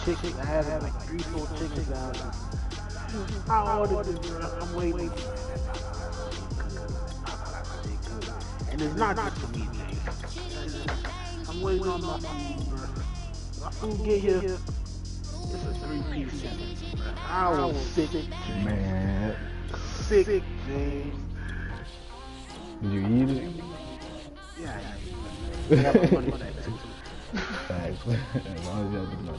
chickens. I had like 3, 4 chickens down. I ordered this, bro. I'm waiting. And it's not just for me, man. I'm waiting on my food, bro. My food get here. It's a 3-piece sandwich, bro. I was sick, Man. sick, James. Did you eat it? Yeah, I got my money back too. Facts. As long as you have the money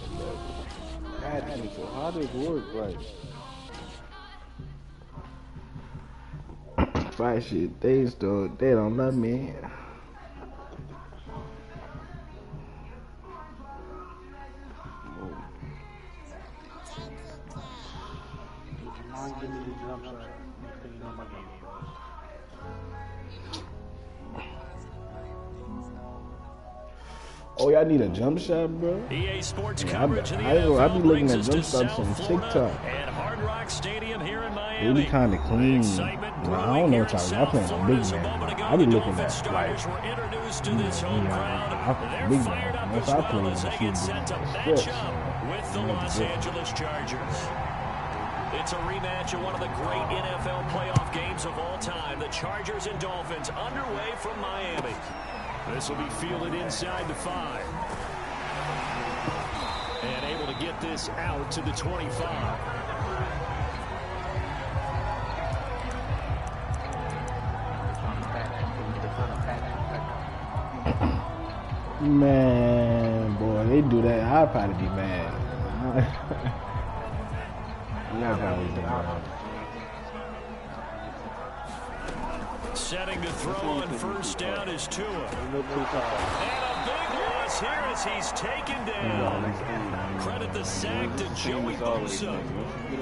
back. So how does it work, right? Fight shit, they don't love me. Give me the jump shot. Next thing you know, my game. Oh, y'all need a jump shot, bro? EA Sports Yeah, coverage of the I be NFL looking brings at us jump to shots on South Florida TikTok. at Hard Rock Stadium here in They Miami. be kind of clean. Excitement Well, I brewing don't know here what in y'all playing South on Florida big as a man. moment ago I be the looking Dolphins at starters were introduced to this home crowd. They're big fired man. up Once as I well play, as they get set to match up with the Los Angeles Chargers. It's a rematch of one of the great NFL playoff games of all time. The Chargers and Dolphins underway from Miami. This will be fielded inside the 5. And able to get this out to the 25. Man, boy, they do that. I'd probably be mad. I'd probably be mad. Setting to throw on first down is Tua. And a big loss here as he's taken down. Credit the sack to Joey Bosa.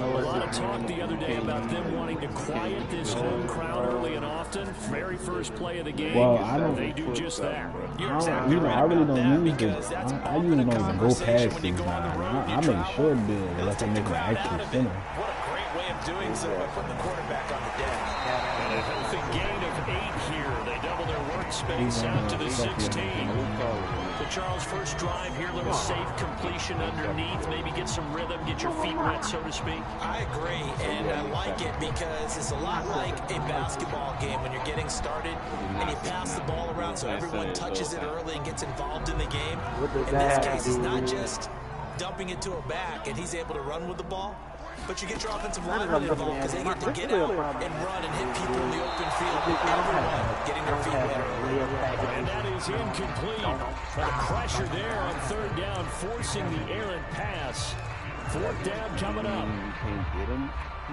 A lot of talk the other day about them wanting to quiet this home crowd early and often. Very first play of the game, Well, they do just that. I really don't use it. I usually don't even go past these now. I make sure to let them make an actual center. What a great way of doing so by putting the quarterback on the deck. And a healthy gain of 8 here. They double their workspace out to the 16. The Charles first drive here, little safe completion underneath. Maybe get some rhythm, get your feet wet, so to speak. I agree, and I like it because it's a lot like a basketball game when you're getting started and you pass the ball around so everyone touches it early and gets involved in the game. In this case, it's not just dumping it to a back and he's able to run with the ball, but you get your offensive linemen involved because they get to get out and run and hit people in the open field. Everyone getting their feet wet early. And that is incomplete. The pressure there on third down, forcing the errant pass. Fourth down coming up.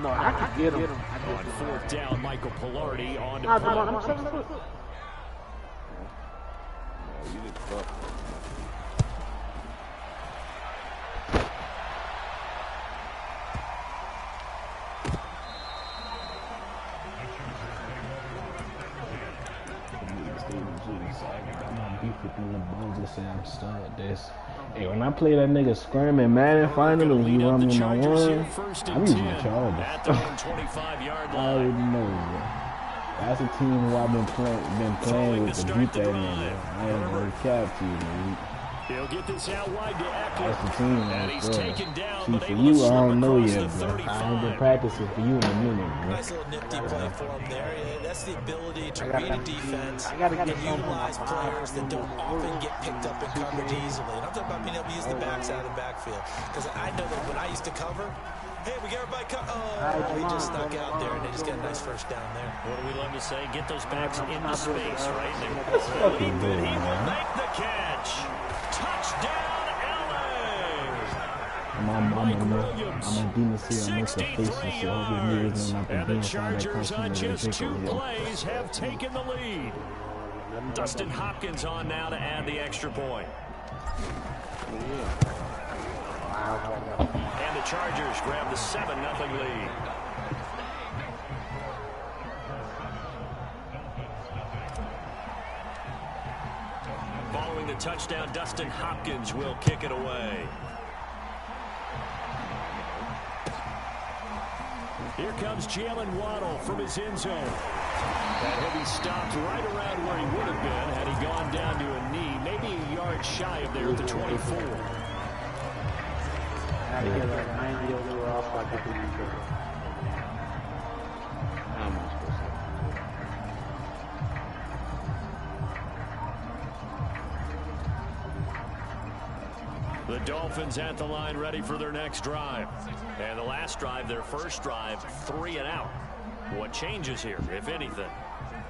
No, I can get him. On fourth down, Michael Pilardi on to I'm 7 foot. Hey, when I play that nigga Scram and Madden Final and you run me my one, I'm using the Chargers. I already know, bro. That's a team who I've been playing with to beat that nigga. I ain't gonna cap to you, man. He'll get this out wide to Eckler. That's the team, And he's bro. taken down, See, but for able you, to I slip don't know across yet, the bro. I ain't 35. been practicing for you in a minute, bro. Nice little nifty play for him there. That's the ability to read a defense and utilize players that don't often get picked up in coverage easily. And I'm talking about being able to use the backs out of the backfield. Because I know that when I used to cover, hey, we got everybody he just snuck out there, and they just got a nice first down there. What do we love to say? Get those backs into space, right? They believe that he will make the catch. Touchdown, I'm a demon see I make the face and shit. I'll get niggas in and the Chargers on just 2 plays have taken the lead. Dustin Hopkins on now to add the extra point. And the Chargers grab the 7-0 lead. Following the touchdown, Dustin Hopkins will kick it away. Here comes Jalen Waddle from his end zone. And he'll be stopped right around where he would have been had he gone down to a knee, maybe a yard shy of there at the 24. gotta get like 90 overall so I get the reserve. How am I supposed to? The Dolphins at the line ready for their next drive. And the last drive, their first drive, 3 and out. What changes here, if anything?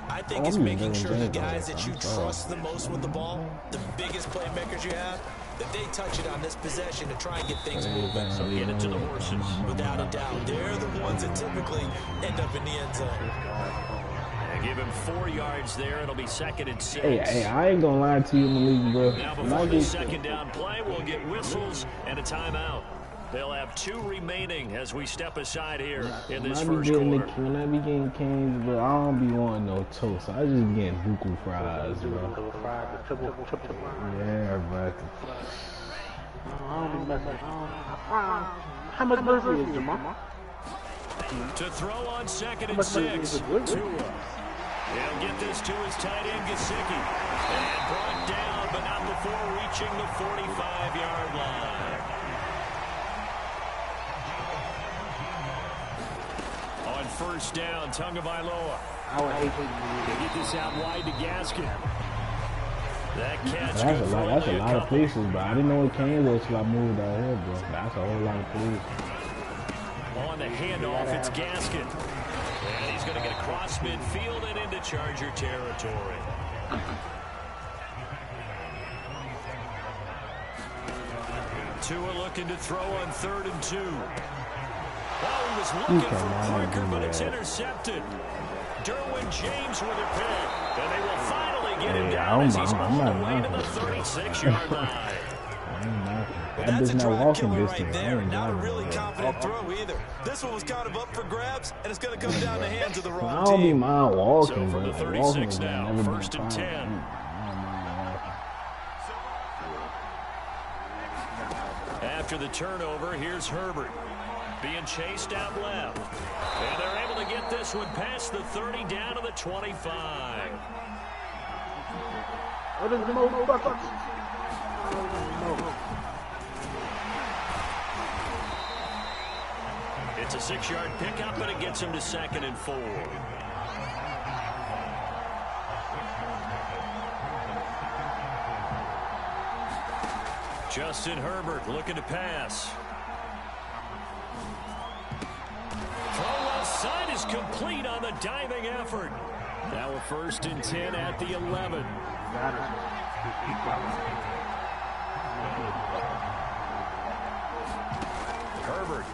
I think it's making sure the guys that you trust the most with the ball, the biggest playmakers you have, that they touch it on this possession to try and get things moving. So get it to the horses. Without a doubt, they're the ones that typically end up in the end zone. And give him 4 yards there. It'll be 2nd and 6. Hey, I ain't gonna lie to you in the league, bro. Now before the second down play, we'll get whistles and a timeout. They'll have 2 remaining as we step aside here in this first quarter. When I be getting canes, bro, I don't be wanting no toast. I just getting buku fries, bro. Yeah, bro. I don't be messing. How much mercy is Jamal? To throw on 2nd and 6. Tua. He'll get this to his tight end, Gesicki. And brought down, but not before reaching the 45-yard line. On first down, Tagovailoa. I would hate to get this out wide to Gaskin. That catch that's a lot of places, bro. I didn't know it came there until I moved out here, bro. That's a whole lot of places. On the handoff, it's Gaskin. And he's going to get across midfield and into Charger territory. Tua looking to throw on 3rd and 2. Oh, he was looking for Parker, but it's intercepted. Derwin James with a pick. And they will finally get him down as he's all the way to the 36-yard line. That's a drive killer right there. Not a really confident throw either. This one was kind of up for grabs, and it's going to come down the hands of the wrong team. I don't be mind walking, so from the 36 now, 1st and 10. After the turnover, here's Herbert. Being chased out left. And they're able to get this one past the 30 down to the 25. It's a 6-yard pickup, but it gets him to 2nd and 4. Justin Herbert looking to pass. Throw left side is complete on the diving effort. Now a 1st and 10 at the 11. Herbert.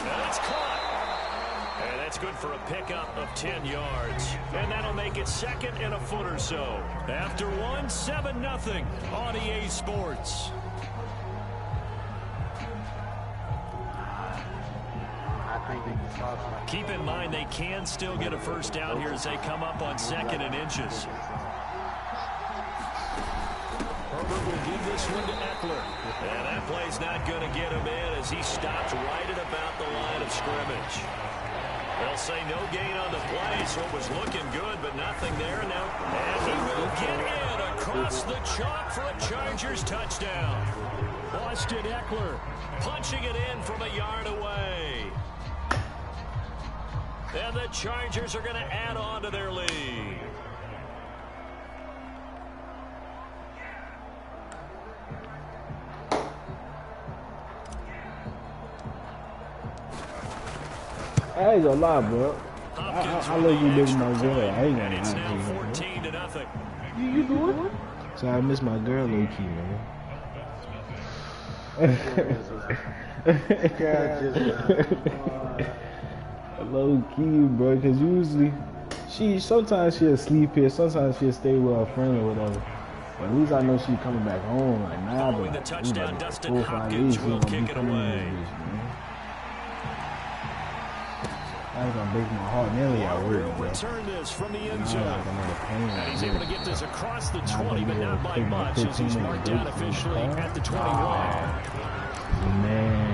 That's caught. And that's good for a pickup of 10 yards. And that'll make it 2nd and a foot or so. After 1, 7-0 on EA Sports. Keep in mind they can still get a first down here as they come up on 2nd and inches. Herbert will give this one to Eckler. And that play's not going to get him in as he stops right at about the line of scrimmage. They'll say no gain on the play, so it was looking good, but nothing there now. And he will get in across the chalk for a Chargers touchdown. Austin Eckler punching it in from a yard away. And the Chargers are going to add on to their lead. I ain't gonna lie, bro. I love you, baby, my girl. I ain't gonna lie. It's now 14-0. You do it? So I miss my girl, low key, man. Low key, bro, because usually sometimes she'll sleep here, sometimes she'll stay with her friend or whatever. But at least I know she's coming back home. Like now, following the touchdown, Dustin Hopkins will kick it away. I was gonna break my heart nearly at work, bro. Return this from the end zone. And he's able to get this across the 20, but not by much as he's marked down officially at the 21. Man.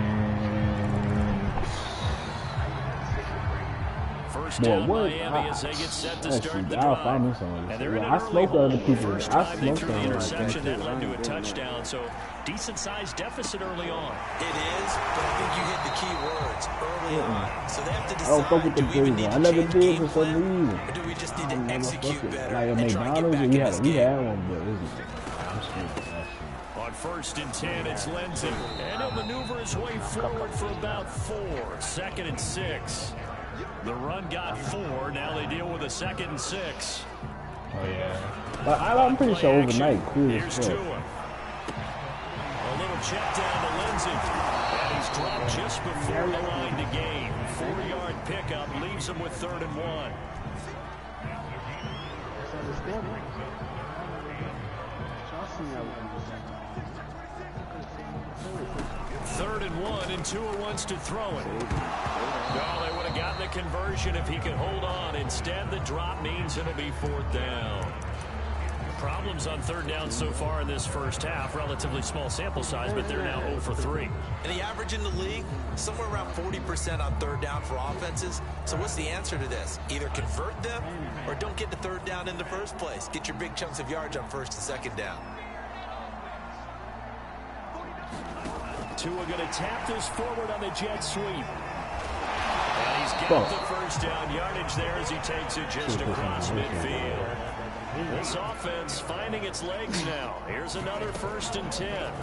first Boy, down, what? Miami, as they get set to Let's start see, the I'll drive. find me some of And this. they're in an I early smoked other hole. people. First I time they smoked threw the them. interception that led to a touchdown, so decent-sized deficit early on. It is, but I think you hit the key words early on. So they have to I don't fuck decide, with do the we even Brizz. need I to never change did game for some plan, reason. or do we just need I to never execute fuck it. better Like at and try and get McDonald's, back we in had this we game? had one, but I'm scared of that shit. On 1st and 10, it's Lindsey. And he'll maneuver his way forward for about 4. 2nd and 6. The run got 4. Now they deal with a 2nd and 6. Oh, yeah. But I'm pretty sure overnight, cool as Here's fuck. Tua. A little check down to Lindsey. And he's dropped just before the line to gain. 4-yard pickup leaves him with 3rd and 1. Third and 1, and Tua wants to throw it. No, they would have gotten the conversion if he could hold on. Instead, the drop means it'll be 4th down. Problems on 3rd down so far in this first half. Relatively small sample size, but they're now 0 for 3. And the average in the league, somewhere around 40% on 3rd down for offenses. So what's the answer to this? Either convert them or don't get to 3rd down in the first place. Get your big chunks of yards on 1st and 2nd down. Tua going to tap this forward on the jet sweep. And he's got the first down yardage there as he takes it just across midfield. This offense finding its legs now. Here's another 1st and 10.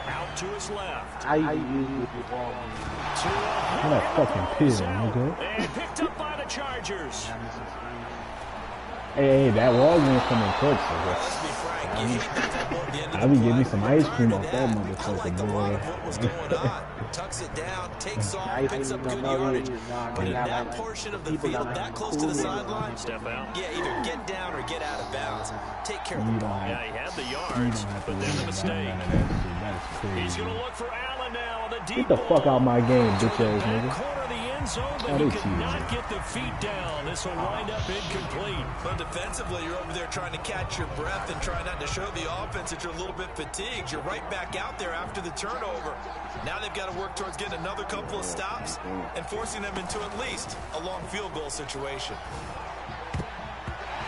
Out to his left. I use the ball. I'm not fucking pissing, nigga. And picked up by the Chargers. Hey, that wall game coming quick, so Let's be frank, you hit that tempo at the end of I the be play. getting me some ice cream Prior off to that I motherfucker, like a lot boy. of what was going on. Tucks it down, takes off, picks up good yardage. But in that portion of the field, that close to the sideline, Step out. yeah, either get down or get out of bounds. Take care of the ball. Yeah, he had the yards, but then the mistake. He's going to look for Allen now on the deep Get the fuck out my game, bitch ass back nigga. corner of the end zone, but Oh, he they could cheated. not get the feet down. This will wind up incomplete. But defensively, you're over there trying to catch your breath and try not to show the offense that you're a little bit fatigued. You're right back out there after the turnover. Now they've got to work towards getting another couple of stops and forcing them into at least a long field goal situation.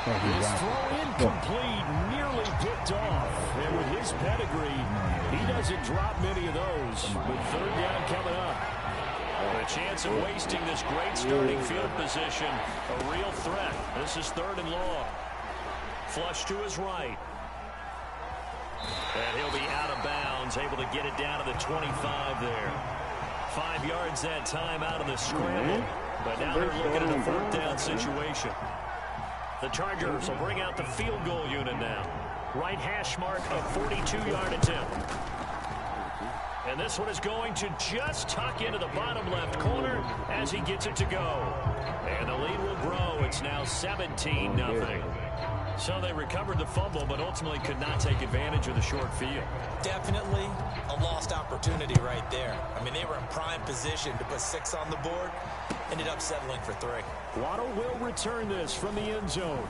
His throw incomplete, nearly picked off. And with his pedigree, he doesn't drop many of those. With 3rd down coming up. The chance of wasting this great starting field position, a real threat. This is 3rd and long. Flush to his right. And he'll be out of bounds, able to get it down to the 25 there. 5 yards that time out of the scramble. But now they're looking at a 4th down situation. The Chargers will bring out the field goal unit now. Right hash mark, a 42-yard attempt. And this one is going to just tuck into the bottom left corner as he gets it to go. And the lead will grow. It's now 17-0. So they recovered the fumble, but ultimately could not take advantage of the short field. Definitely a lost opportunity right there. I mean, they were in prime position to put 6 on the board. Ended up settling for 3. Waddle will return this from the end zone.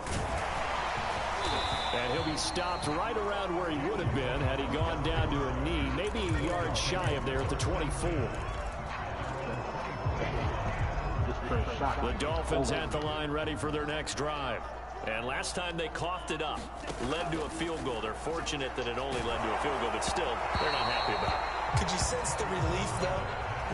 And he'll be stopped right around where he would have been had he gone down to a knee, maybe a yard shy of there at the 24. The Dolphins at the line ready for their next drive. And last time they coughed it up, led to a field goal. They're fortunate that it only led to a field goal, but still, they're not happy about it. Could you sense the relief, though,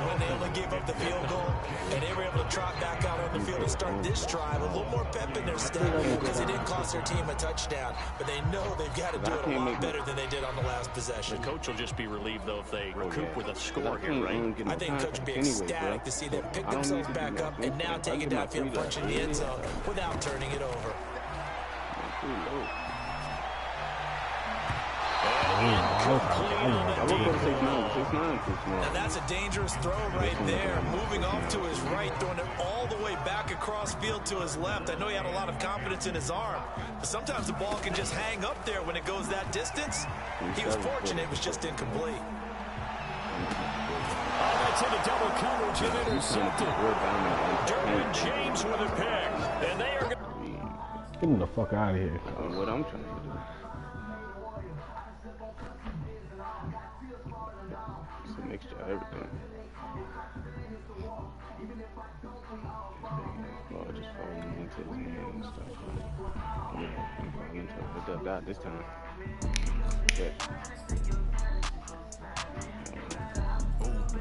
when they only gave up the field goal and they were able to trot back out on the field and start this drive a little more pep in their step because it didn't cost their team a touchdown, but they know they've got to do it a lot better than they did on the last possession. The coach will just be relieved, though, if they recoup with a score here, right? I think Coach will be ecstatic to see them pick themselves back up and now take it downfield, punching the end zone without turning it over. Now that's a dangerous throw right there. Moving off to his right, throwing it all the way back across field to his left. I know he had a lot of confidence in his arm, but sometimes the ball can just hang up there when it goes that distance. He was fortunate, it was just incomplete. Oh, that's into double coverage and intercepted. Derwin James with a pick. And they are going to... Get him the fuck out of here. What I'm trying to do. It's a mixture of everything. to his hand and stuff. It does that this time. Yeah.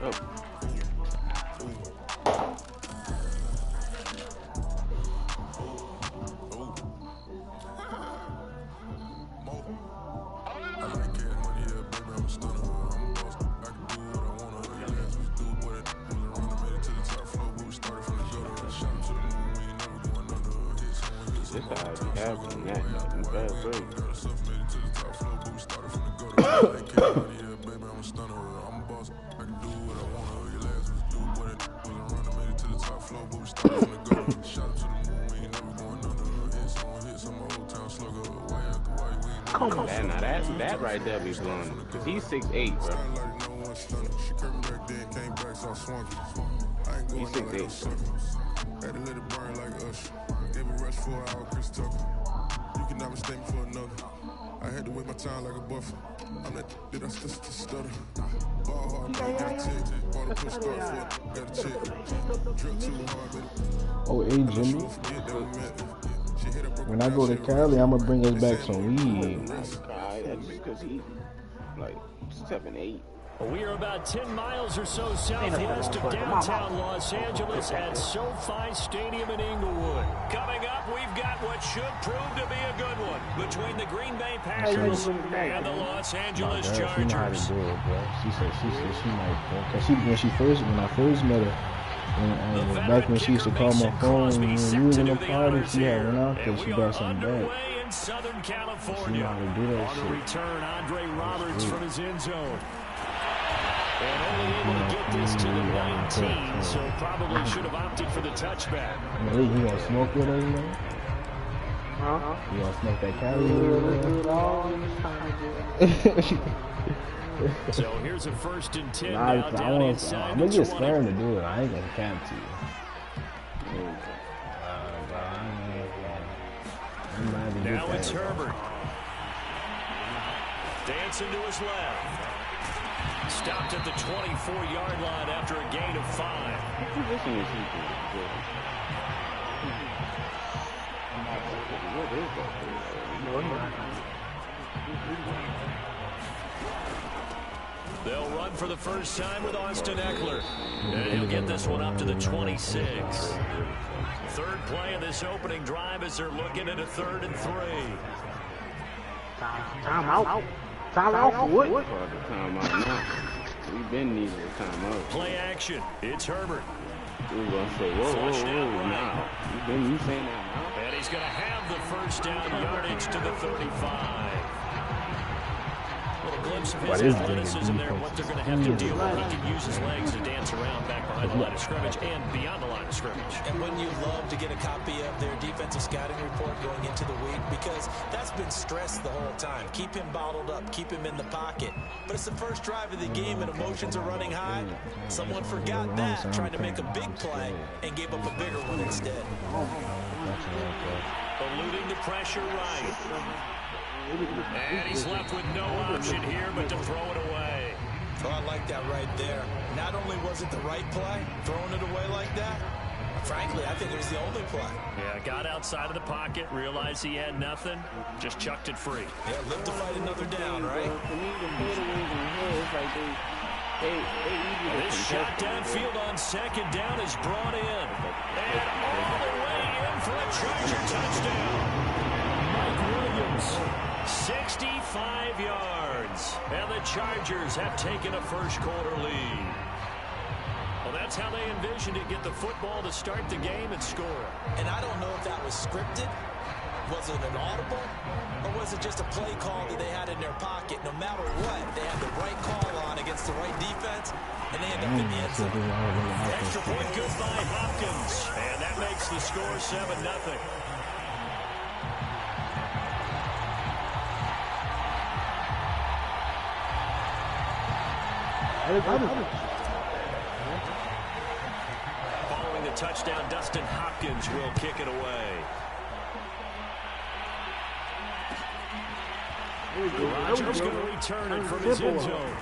Oh. This guy be having that bad break. Come on. Now that right there be blowing. Cause he's 6'8", bro. He's 6'8". Had to let it burn like Usher. Gave a rush for an hour, Chris Tucker. You cannot mistake me for another. I had to wait my time like a buffer. I'm that I stutter. Ball hard, got a tick. Ball the push start for got a check. Drip too hard, baby. Oh, hey, Jimmy. When I go to Cali, I'm gonna bring us back some weed. That's because he like 7'8". We are about 10 miles or so southwest of downtown Los Angeles at SoFi Stadium in Inglewood. Coming up, we've got what should prove to be a good one between the Green Bay Packers and the Los Angeles Chargers. She know how to do it, bro. She said she might, bro. Cause when I first met her, back when she used to call my phone when we was in the party, she had went out there, she got something back. In Southern California. She know how to do that On shit. the return, Andre Roberts from his end zone. And only able to get this to the 19, so probably should have opted for the touchback. You gonna smoke with her, you know? Huh? You gonna smoke that Cali with her? So here's a 1st and 10 Nah, now down inside I'm gonna the get 20. scared to do it. I ain't gonna cap to you. Now it's Herbert. Dancing to his left. Stopped at the 24-yard line after a gain of 5. Position is he good. What is that? They'll run for the first time with Austin Eckler. And he'll get this one up to the 26. Third play of this opening drive as they're looking at a 3rd and 3. Time out. Time out for what? Time out now. We've been needing a time out. Play action. It's Herbert. We're going to say, whoa, now. You saying that now? And he's going to have the first down yardage to the 35. Little glimpse of his athleticism there, what they're going to have to deal with. He can use his legs to dance around back behind the line of scrimmage and beyond the line of scrimmage. And wouldn't you love to get a copy of their defensive scouting report going into the week? Because that's been stressed the whole time. Keep him bottled up, keep him in the pocket. But it's the first drive of the game and emotions are running high. Someone forgot that, trying to make a big play and gave up a bigger one instead. Alluding to pressure right. And he's left with no option here but to throw it away. Oh, I like that right there. Not only was it the right play, throwing it away like that, frankly, I think it was the only play. Yeah, got outside of the pocket, realized he had nothing, just chucked it free. Yeah, live to fight another down, right? This shot downfield on 2nd down is brought in. And all the way in for a Charger touchdown. Mike Williams, 65 yards. And the Chargers have taken a first-quarter lead. Well, that's how they envisioned it, get the football to start the game and score. And I don't know if that was scripted. Was it an audible? Or was it just a play call that they had in their pocket? No matter what, they had the right call on against the right defense, and they end up in the end zone. Extra point good by Hopkins. And that makes the score 7-0. Following the touchdown, Dustin Hopkins will kick it away. Rodgers going to return it from his end zone.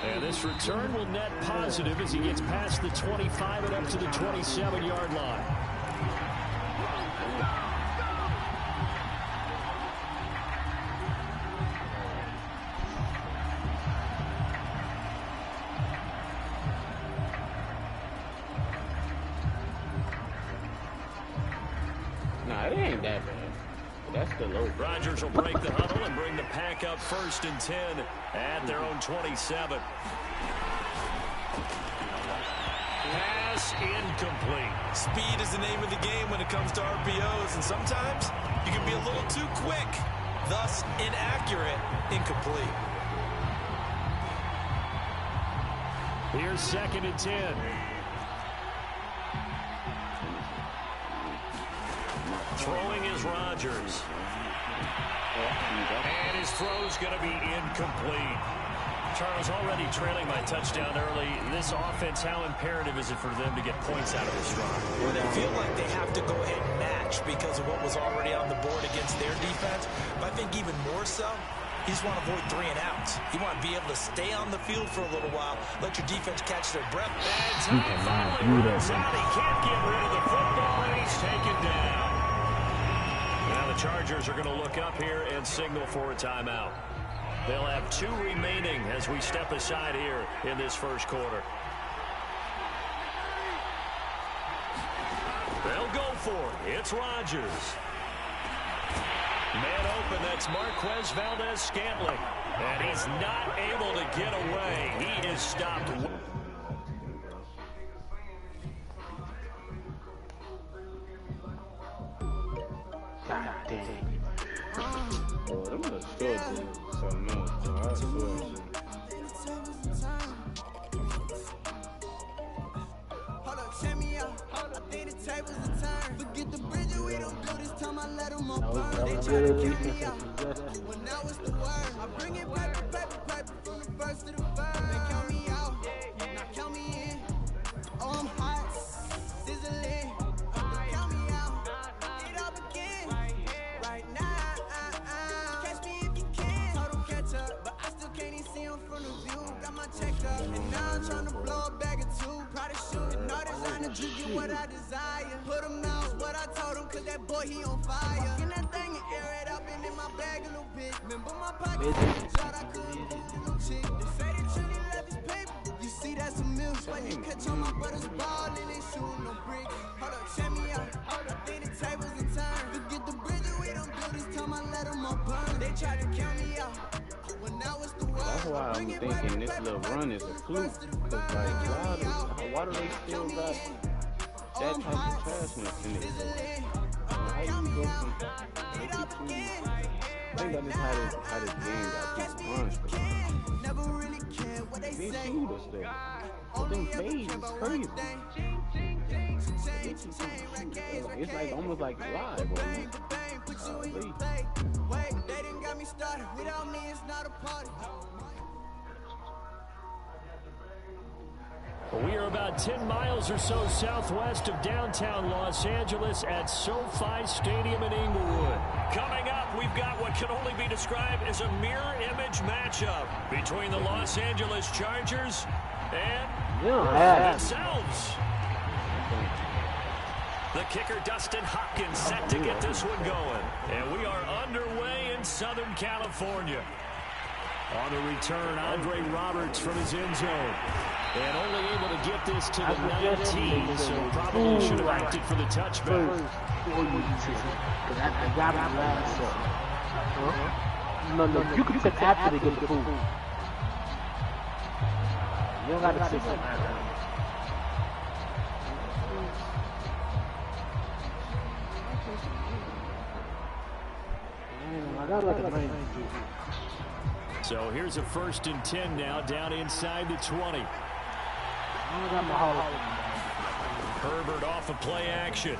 And this return will net positive as he gets past the 25 and up to the 27-yard line. It ain't that bad. That's the low. Rodgers will break the huddle and bring the pack up 1st and 10 at their own 27. Pass incomplete. Speed is the name of the game when it comes to RPOs, and sometimes you can be a little too quick, thus inaccurate, incomplete. Here's 2nd and 10. Throwing is Rodgers. And his throw's going to be incomplete. Charles, already trailing by touchdown early. This offense, how imperative is it for them to get points out of this drive? Well, they feel like they have to go ahead and match because of what was already on the board against their defense. But I think even more so, you just want to avoid 3 and outs. You want to be able to stay on the field for a little while, let your defense catch their breath. He cannot do that. He can't get rid of the football, and he's taken down. Now the Chargers are going to look up here and signal for a timeout. They'll have 2 remaining as we step aside here in this first quarter. They'll go for it. It's Rodgers. Man open, that's Marquez Valdez-Scantling. And he's not able to get away. He is stopped. God dang. Oh, them little short dudes. So no, so I swear. Hold up, check me out. I think the tables are turned. Forget the bridge, we don't do this time. I let them all burn. They try to kill me out. When now it's the word. I bring it back to paper from the first to the third. They count me out. Now count me in. Oh, I'm hot. Sizzling. Count me out. It all begins. Right now. Catch me if you can. Total catch up. But I still can't even see him from the view. Got my check up. And now I'm trying to blow a bag of 2. Proud of shooting. No designer. You get what I desire. Put him out. What I told him. Cause that boy, he on fire. Fucking that thing and air it up. And in my bag a little bit. Remember my pocket. Shot I couldn't get a little chick. They say that Trinity left his paper. You see that's a milk. When you catch on my brother's ball and they shooting no bricks. Hold up, check me out. I think the tables are turned. Forget the bridge, we don't do this time. I let them all burn. They try to count me out. When now it's the word. That's why I'm thinking this little run is a fluke. Cause like, why do they still got that type of trashness in it? How you go from, I think that is how this game got people runs. Never really care what they They say. shoot us there. But them fades is crazy. It's like almost like live. Wait, they didn't got me started. Without me, it's not a party. We are about 10 miles or so southwest of downtown Los Angeles at SoFi Stadium in Inglewood. Coming up, we've got what can only be described as a mirror image matchup between the Los Angeles Chargers and themselves. The kicker, Dustin Hopkins, set to get this one going. And we are underway in Southern California. On the return, Andre Roberts from his end zone. And only able to get this to the 19, so probably should have acted for the touchback. Because I got him last No, you can take after they get the food. You don't got to sit like that. I got like a 9. So here's a 1st and 10 now, down inside the 20. Herbert off of play action.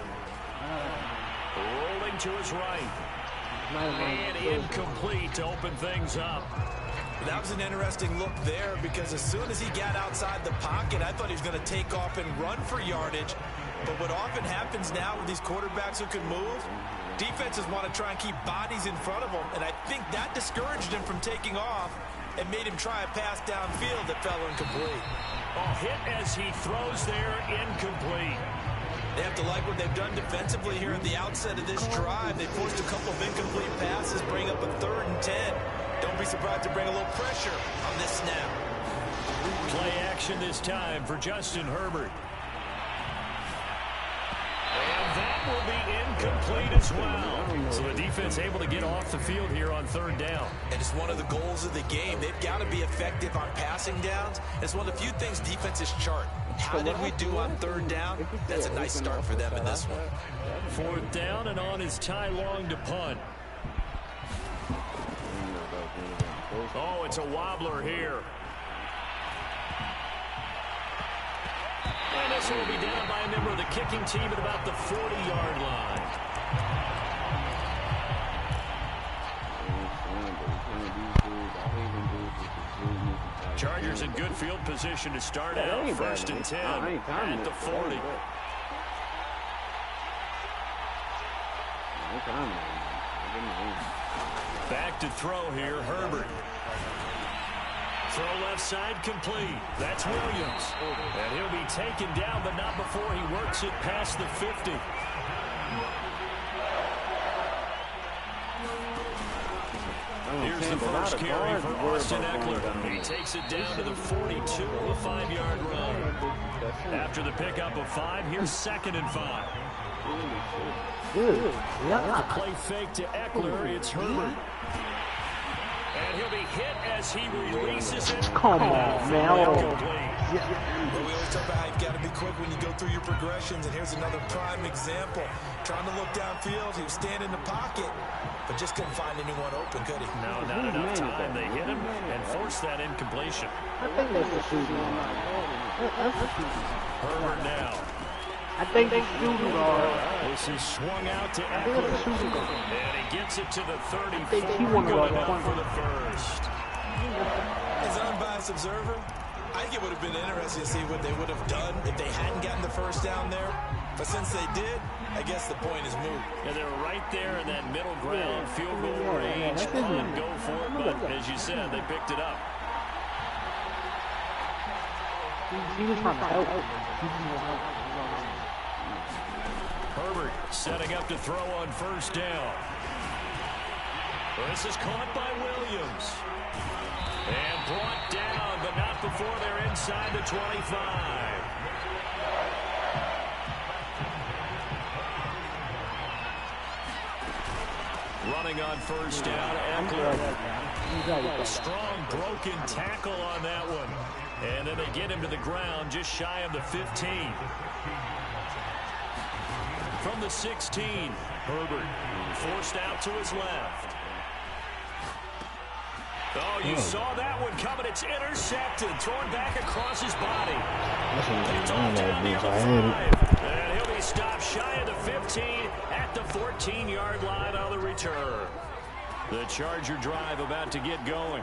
Rolling to his right. And incomplete to open things up. That was an interesting look there because as soon as he got outside the pocket, I thought he was going to take off and run for yardage. But what often happens now with these quarterbacks who can move, defenses want to try and keep bodies in front of them, and I think that discouraged him from taking off and made him try a pass downfield that fell incomplete. Oh, hit as he throws there, incomplete. They have to like what they've done defensively here at the outset of this drive. They forced a couple of incomplete passes, bring up a 3rd and 10. Don't be surprised to bring a little pressure on this snap. Play action this time for Justin Herbert. And that that will be incomplete as well. So the defense able to get off the field here on third down. And it's one of the goals of the game. They've got to be effective on passing downs. It's one of the few things defenses chart. How did we do on third down? That's a nice start for them in this one. Fourth down, and on is Ty Long to punt. Oh, it's a wobbler here. And this will be down by a member of the kicking team at about the 40-yard line. Chargers in good field position to start out. First and 10 at the 40. Back to throw here, Herbert. Throw left side complete. That's Williams. And he'll be taken down, but not before he works it past the 50. Here's the first carry for Austin Eckler. He takes it down to the 42, a 5-yard run. After the pickup of 5, here's 2nd and 5. The play fake to Eckler. It's Herbert. And he'll be hit as he releases it. Come on, man. Well, we always talk about how you've got to be quick when you go through your progressions, and here's another prime example. Trying to look downfield, he was standing in the pocket, but just couldn't find anyone open, could he? No, not enough time. They hit him and forced that incompletion. I think that's a shooting. Herbert now. I think they shooting guard. This is swung out to Eckler. And he gets it to the 34. Good enough for the first. As an unbiased observer, I think it would have been interesting to see what they would have done if they hadn't gotten the first down there. But since they did, I guess the point is moot. Yeah, they were right there in that middle ground, field goal range. Run, go for it, but as you said, they picked it up. He was trying to help. Herbert setting up to throw on first down. This is caught by Williams. And brought down, but not before they're inside the 25. Running on first down, Eckler. A strong broken tackle on that one. And then they get him to the ground just shy of the 15. From the 16, Herbert forced out to his left. Oh, you saw that one coming. It's intercepted. Thrown back across his body. It's all down near the 5. And he'll be stopped shy of the 15 at the 14-yard line on the return. The Charger drive about to get going.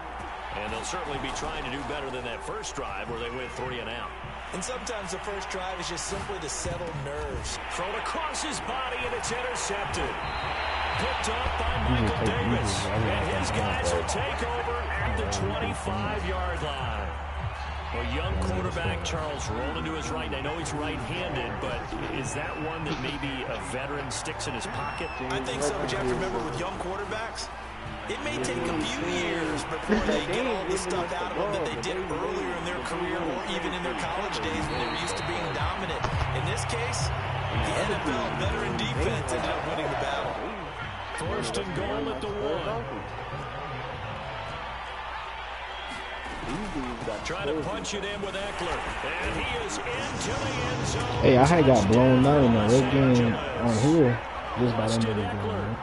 And they'll certainly be trying to do better than that first drive where they went 3 and out. And sometimes the first drive is just simply to settle nerves. Thrown across his body, and it's intercepted. Picked up by Michael Davis. And his guys will take over at the 25-yard line. Well, young quarterback Charles rolling to his right. I know he's right-handed, but is that one that maybe a veteran sticks in his pocket? I think so, but you have to remember with young quarterbacks, it may take a few years before they get all the stuff out of them that they did earlier in their career or even in their college days when they were used to being dominant. In this case, the NFL veteran defense ended up winning the battle. First and goal at the 1. Trying to punch it in with Eckler. And he is into the end zone. Hey, I had got blown out in the red game on here just by the end of the game.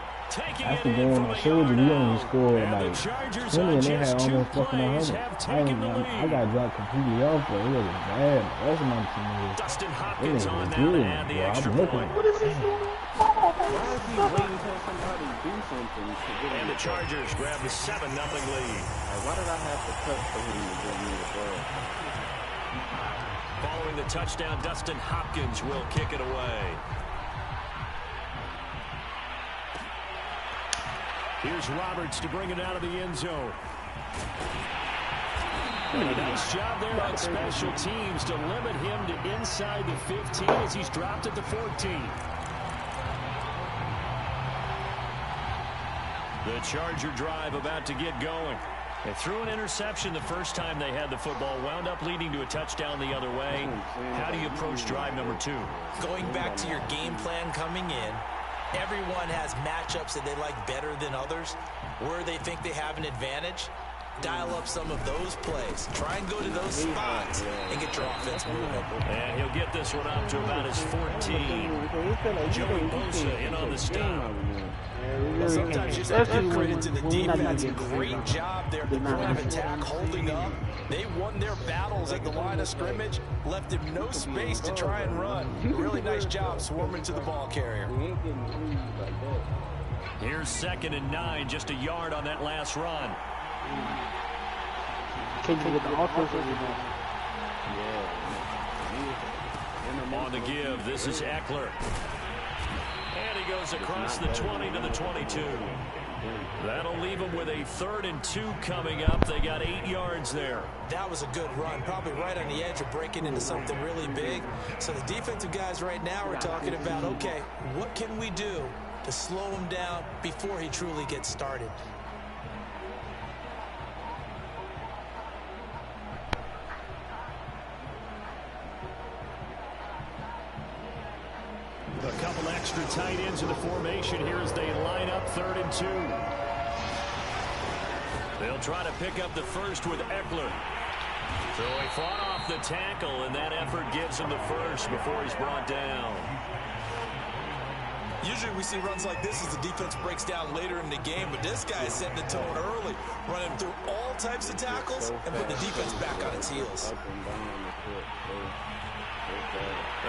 After going on shoulder, we only scored like 20 and they had almost fucking 100. I got dropped completely off, but it was bad. That's my team. Dustin Hopkins on now to add the extra point. What is he doing? Why is he waiting until somebody do something to get him? And the Chargers grab the 7-0 lead. Like, why did I have to cut for him to get me the ball? Following the touchdown, Dustin Hopkins will kick it away. Here's Roberts to bring it out of the end zone. And a nice job there on special teams to limit him to inside the 15 as he's dropped at the 14. The Charger drive about to get going. They threw an interception the first time they had the football, wound up leading to a touchdown the other way. How do you approach drive number 2? Going back to your game plan coming in, everyone has matchups that they like better than others. Where they think they have an advantage, dial up some of those plays. Try and go to those spots and get your offense moving. And he'll get this one up to about his 14. Joey Bosa in on the stop. Well, sometimes you just have to give credit to the defense. Great job there at the point of attack, holding up. They won their battles at the line of scrimmage, left him no space to try and run. Really nice job swarming to the ball carrier. Here's 2nd and 9, just a yard on that last run. On the give, this is Eckler. And he goes across the 20 to the 22. That'll leave them with a 3rd and 2 coming up. They got 8 yards there. That was a good run, probably right on the edge of breaking into something really big. So the defensive guys right now are talking about, okay, what can we do to slow him down before he truly gets started? A couple extra tight ends in the formation here as they line up 3rd and 2. They'll try to pick up the first with Eckler. So he fought off the tackle, and that effort gives him the first before he's brought down. Usually we see runs like this as the defense breaks down later in the game, but this guy is setting the tone early, running through all types of tackles and putting the defense back on its heels.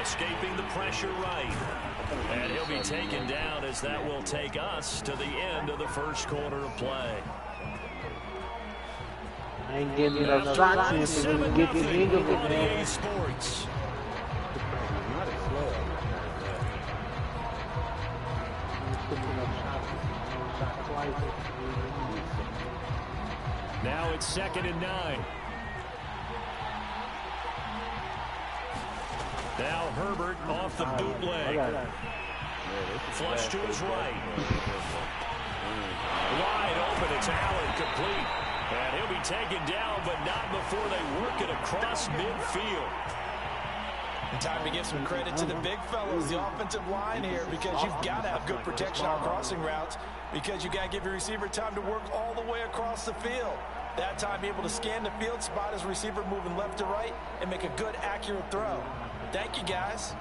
Escaping the pressure right. And he'll be taken down as that will take us to the end of the first quarter of play. Ain't getting enough shots if we get the end of it, man. Sports. Now it's 2nd and 9. Now Herbert off the bootleg. Flush to his right. Wide open, it's Allen, complete. And he'll be taken down, but not before they work it across midfield. And time to give some credit to the big fellows, the offensive line here, because you've got to have good protection on crossing routes, because you got to give your receiver time to work all the way across the field. That time, be able to scan the field, spot his receiver moving left to right, and make a good, accurate throw. Thank you, guys.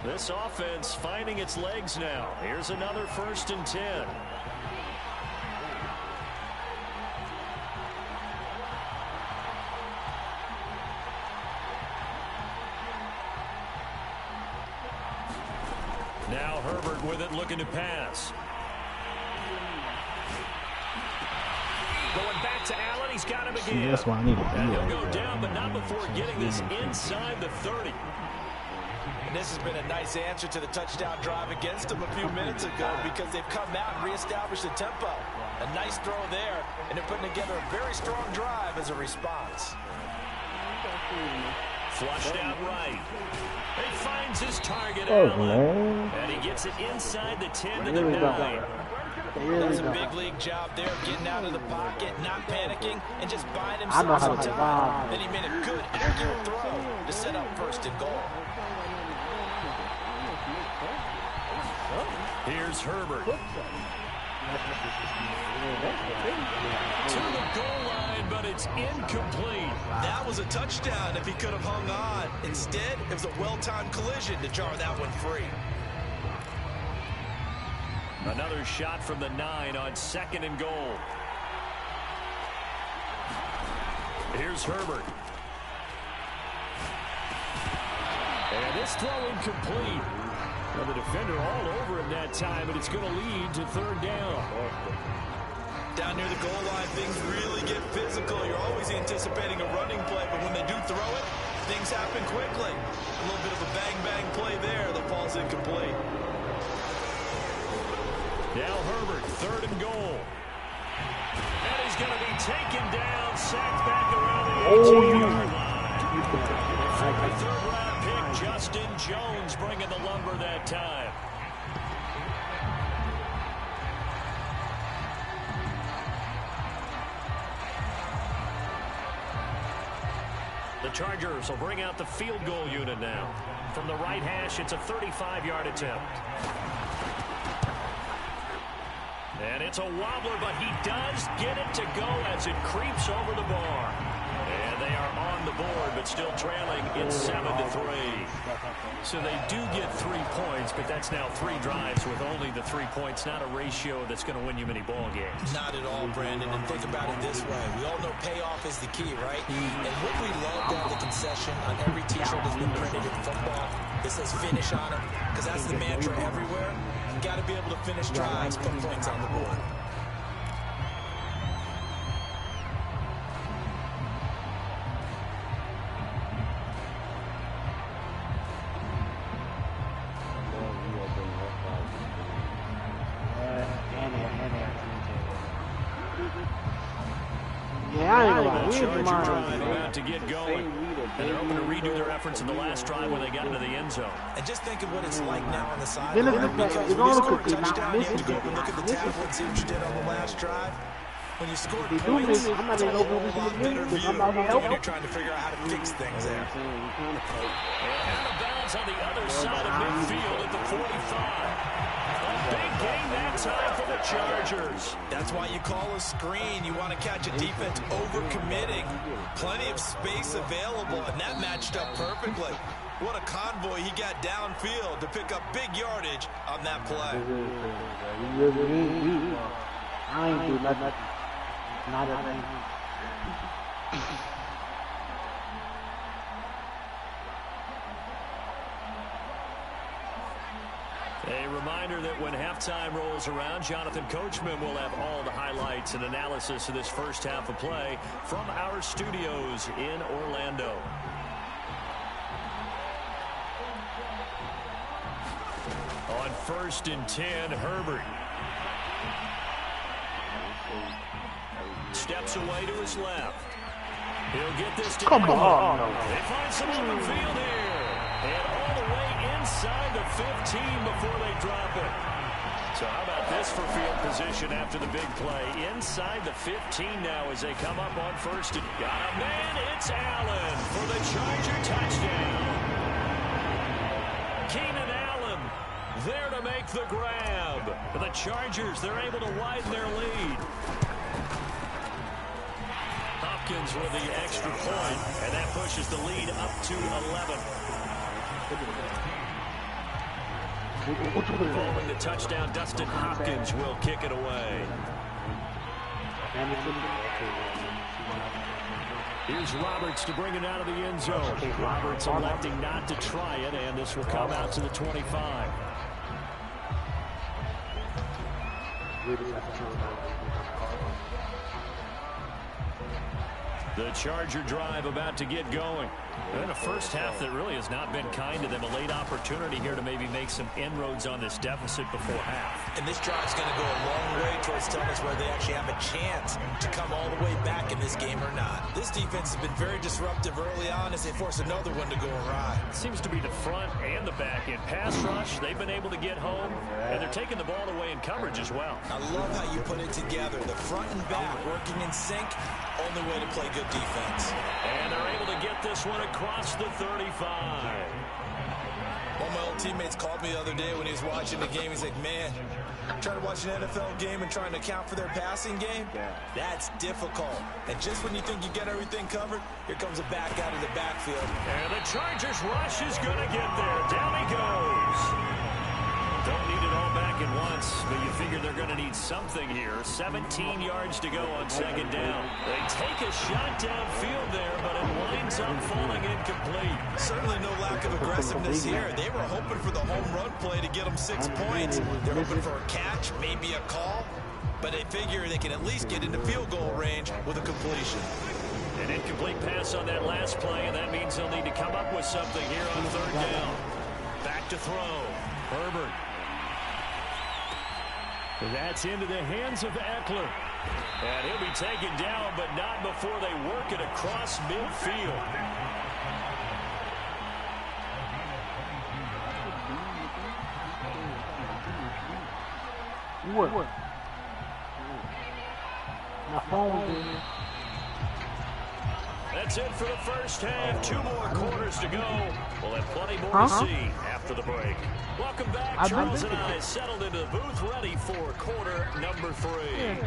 This offense finding its legs now. Here's another 1st and 10. Now Herbert with it, looking to pass. Going back to Allen, he's got him again. That's why I need and he'll go down, but not before getting this inside the 30. And this has been a nice answer to the touchdown drive against them a few minutes ago, because they've come out and reestablished the tempo. A nice throw there, and they're putting together a very strong drive as a response. Flushed out right. He finds his target, Allen. And he gets it inside the 10 to the 9. That's a big league job there, getting out of the pocket, not panicking, and just buying himself some time. Then he made a good, accurate throw to set up 1st and goal. Here's Herbert. To the goal line, but it's incomplete. That was a touchdown if he could have hung on. Instead, it was a well-timed collision to jar that one free. Another shot from the 9 on 2nd and goal. Here's Herbert. And this throw incomplete. Well, the defender all over him that time, but it's going to lead to 3rd down. Down near the goal line, things really get physical. You're always anticipating a running play, but when they do throw it, things happen quickly. A little bit of a bang-bang play there that falls incomplete. Now Herbert, 3rd and goal. And he's going to be taken down, sacked back around the 18-yard line. 3rd-round pick, Justin Jones, bringing the lumber that time. The Chargers will bring out the field goal unit now. From the right hash, it's a 35-yard attempt. And it's a wobbler, but he does get it to go as it creeps over the bar. And they are on the board, but still trailing. It's 7-3. So they do get 3 points, but that's now 3 drives with only the 3 points. Not a ratio that's going to win you many ball games. Not at all, Brandon. And think about it this way. We all know payoff is the key, right? And what we love to have the concession on every T-shirt that's been printed in football. It says finish on it, because that's the mantra everywhere. You got to be able to finish drives, put points on the board. About to get going. And they're hoping to redo their efforts in the last drive when they got into the end zone. And just think of what it's like now on the sideline. Because when you score a touchdown, you have to go up and look at the tablet and see what you did on the last drive. When you scored points, it's a whole lot better view when you're trying to figure out how to fix things there. And out of bounds on the other side of midfield at the 45. A big gain that time for the Chargers. That's why you call a screen. You want to catch a defense over-committing. Plenty of space available, and that matched up perfectly. What a convoy he got downfield to pick up big yardage on that play. I ain't do nothing. Not a thing. A reminder that when halftime rolls around, Jonathan Coachman will have all the highlights and analysis of this first half of play from our studios in Orlando. On 1st and 10, Herbert steps away to his left. He'll get this to Come on. They find some open field here. And all the way inside the 15 before they drop it. So how about this for field position after the big play? Inside the 15 now as they come up on 1st and got a man. It's Allen for the Charger touchdown. Keenan Allen there to make the grab. For the Chargers, they're able to widen their lead. Hopkins with the extra point, and that pushes the lead up to 11. Following the touchdown, Dustin Hopkins will kick it away. Here's Roberts to bring it out of the end zone. Roberts electing not to try it, and this will come out to the 25. The Charger drive about to get going. And a first half that really has not been kind to them. A late opportunity here to maybe make some inroads on this deficit before half. And this drive's going to go a long way towards telling us whether they actually have a chance to come all the way back in this game or not. This defense has been very disruptive early on as they force another one to go awry. It seems to be the front and the back end. Pass rush, they've been able to get home, and they're taking the ball away in coverage as well. I love how you put it together. The front and back working in sync, only way to play good defense. And they're able to get this one across the 35. One of my old teammates called me the other day when he was watching the game. He's like, man, trying to watch an NFL game and trying to account for their passing game, that's difficult. And just when you think you get everything covered, here comes a back out of the backfield. And the Chargers rush is going to get there. Down he goes. Don't need it all back at once, but you figure they're going to need something here. 17 yards to go on 2nd down. They take a shot downfield there, but it winds up falling incomplete. Certainly no lack of aggressiveness here. They were hoping for the home run play to get them 6 points. They're hoping for a catch, maybe a call, but they figure they can at least get into field goal range with a completion. An incomplete pass on that last play, and that means they'll need to come up with something here on 3rd down. Back to throw. Herbert. That's into the hands of Eckler. And he'll be taken down, but not before they work it across midfield. What? My phone did. That's it for the first half. 2 more quarters to go. We'll have plenty more to see after the break. Welcome back. Charles and I settled into the booth, ready for quarter number 3.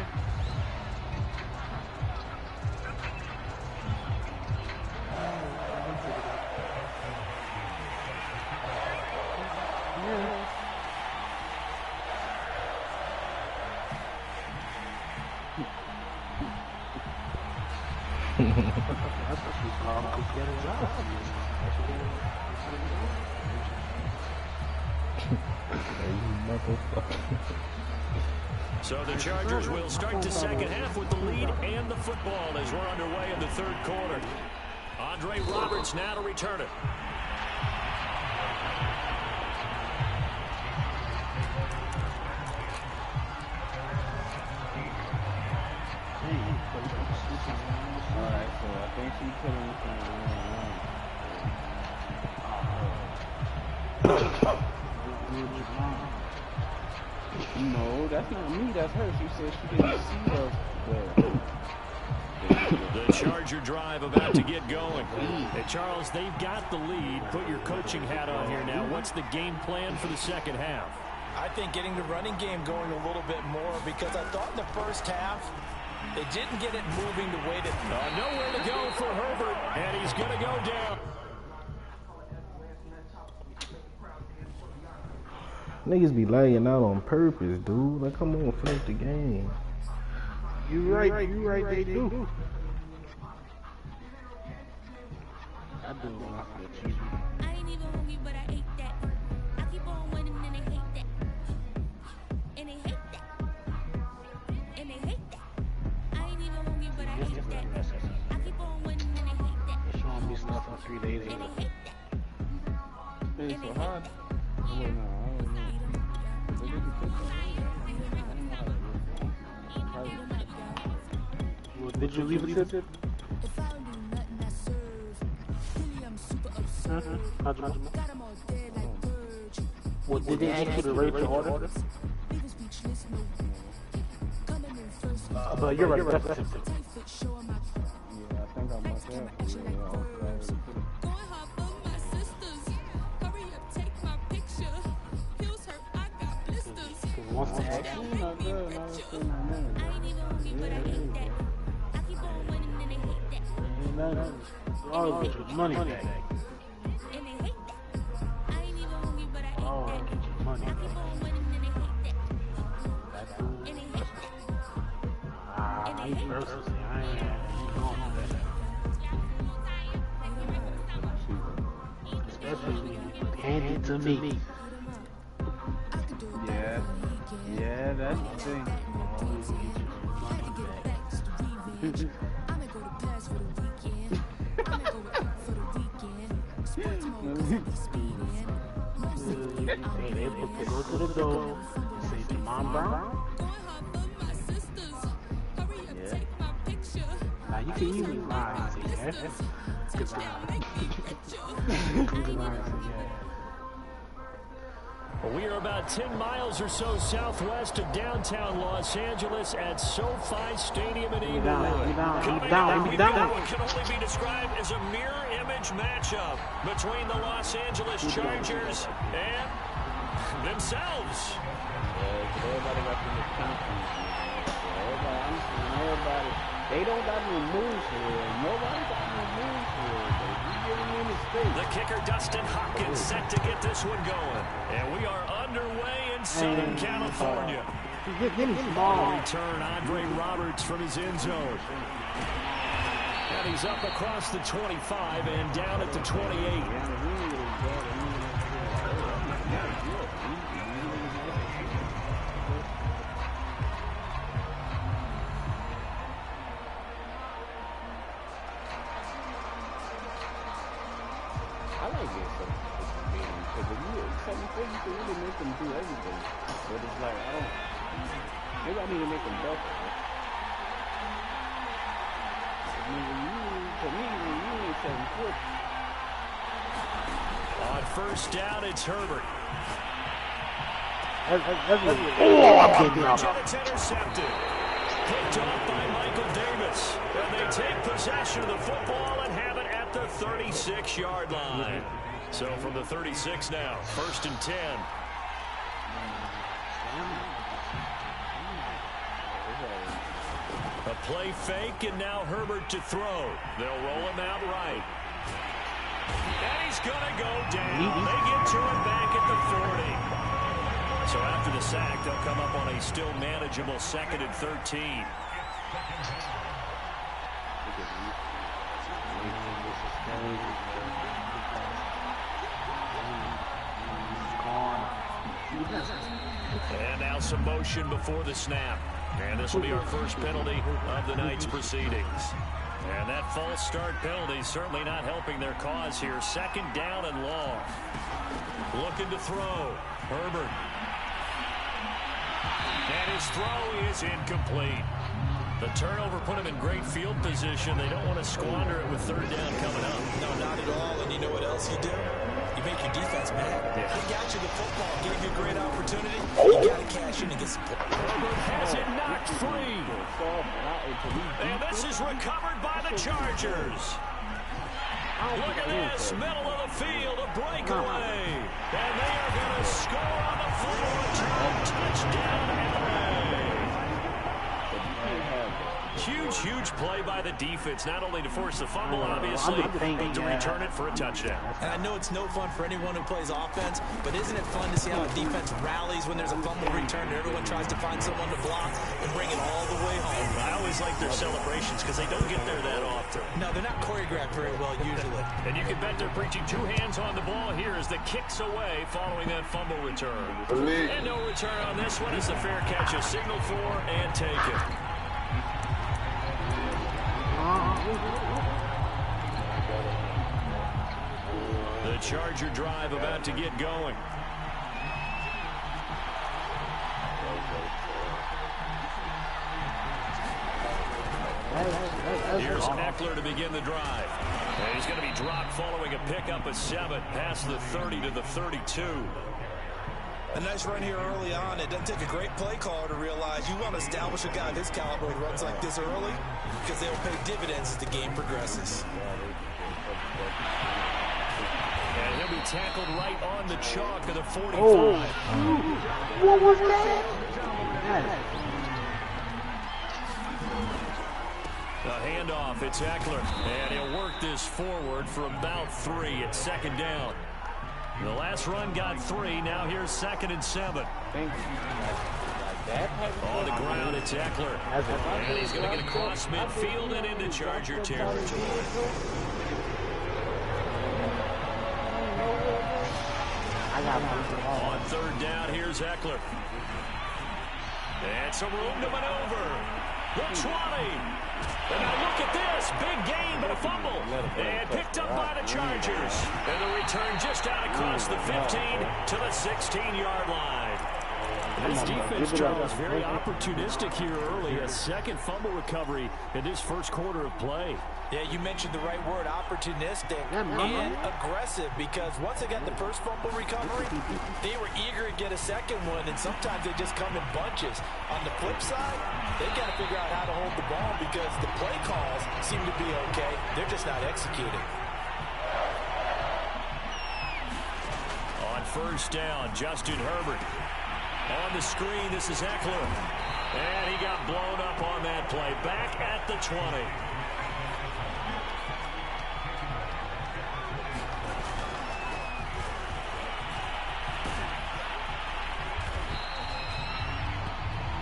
So the Chargers will start the second half with the lead and the football as we're underway in the third quarter. Andre Roberts now to return it. Alright, so I think she put in No, that's not me, that's her. She said she didn't see us. The Charger drive about to get going. Hey, Charles, they've got the lead. Put your coaching hat on here now. What's the game plan for the second half? I think getting the running game going a little bit more, because I thought in the first half they didn't get it moving the way that... Nowhere to go for Herbert, and he's going to go down. Niggas be laying out on purpose, dude. Like, come on, finish the game. You right, they do. I do when I feel cheesy. I ain't even hungry, but I ate that. I keep on winning and they hate that. And they hate that. And they hate that. I ain't even hungry, but I hate that. I keep on winning and they hate that. They're showing me stuff for 3 days And ago. they hate that. It's so hard. I don't know. Well, did you leave a tip? Well, did they ask you to rate your order? But you're right, that's a tip. Yeah, I think I must have. Once they ask you, oh, get your money back. Oh, get your money back. Me personally, I ain't going for that. Especially when you hand it to me. Yeah, that's the thing. Always get your money back. They go to the door and say, Mom Brown? Yeah. Now you can even lie and say yes. Because We are about 10 miles or so southwest of downtown Los Angeles at SoFi Stadium in Inglewood. Coming up, what can only be described as a mirror image matchup between the Los Angeles Chargers and themselves. Everybody got the confidence. Everybody, they don't got no moves here. Nobody got no moves here. The kicker, Dustin Hopkins, set to get this one going. And we are underway in Southern California. Return Andre Roberts from his end zone. And he's up across the 25 and down at the 28. I like it because if you can really make them do everything. But it's like, maybe I need to make them better. For me, you ain't 7 foot. On first down, it's Herbert. It's intercepted. Picked off by Michael Davis. And they take possession of the football and 36-yard line. So from the 36 now, 1st and 10. A play fake, and now Herbert to throw. They'll roll him out right. And he's going to go down. They get to him back at the 40. So after the sack, they'll come up on a still manageable 2nd and 13. And now some motion before the snap. And this will be our first penalty of the night's proceedings. And that false start penalty certainly not helping their cause here. 2nd down and long. Looking to throw. Herbert. And his throw is incomplete. The turnover put him in great field position. They don't want to squander it with 3rd down coming up. No, not at all. And you know what else you do? You make your defense mad. Yeah. He got you the football, gave you a great opportunity. You got to cash in and get some points. Herbert has it knocked free. And this is recovered by the Chargers. Look at this, middle of the field, a breakaway. And they are going to score on the fumble return. Touchdown, LA. Huge play by the defense, not only to force the fumble, obviously, but to return it for a touchdown. And I know it's no fun for anyone who plays offense, but isn't it fun to see how a defense rallies when there's a fumble return and everyone tries to find someone to block and bring it all the way home? I always like their celebrations because they don't get there that often. No, they're not choreographed very well usually. And you can bet they're preaching 2 hands on the ball here as the kicks away following that fumble return. And no return on this one as the fair catch is signaled for and taken. The Charger drive about to get going. Here's Eckler to begin the drive. And he's going to be dropped following a pickup of 7 past the 30 to the 32. A nice run here early on. It doesn't take a great play caller to realize you want to establish a guy of his caliber who runs like this early because they'll pay dividends as the game progresses. And he'll be tackled right on the chalk of the 45. Oh. What was that? The handoff, it's Eckler. And he'll work this forward for about 3 at 2nd down. The last run got 3. Now here's 2nd and 7. On the ground, it's Eckler. And he's going to get across midfield and into Charger territory. On 3rd down, here's Eckler. And some room to maneuver. The 20. And now look at this. Big gain, but a fumble. And picked up by the Chargers. And the return just out across the 15 to the 16-yard line. This defense, Charles, very opportunistic here early. A 2nd fumble recovery in this 1st quarter of play. Yeah, you mentioned the right word, opportunistic and aggressive, because once they got the 1st fumble recovery, they were eager to get a 2nd one, and sometimes they just come in bunches. On the flip side, they got to figure out how to hold the ball because the play calls seem to be okay. They're just not executing. On 1st down, Justin Herbert. On the screen, this is Eckler. And he got blown up on that play. Back at the 20.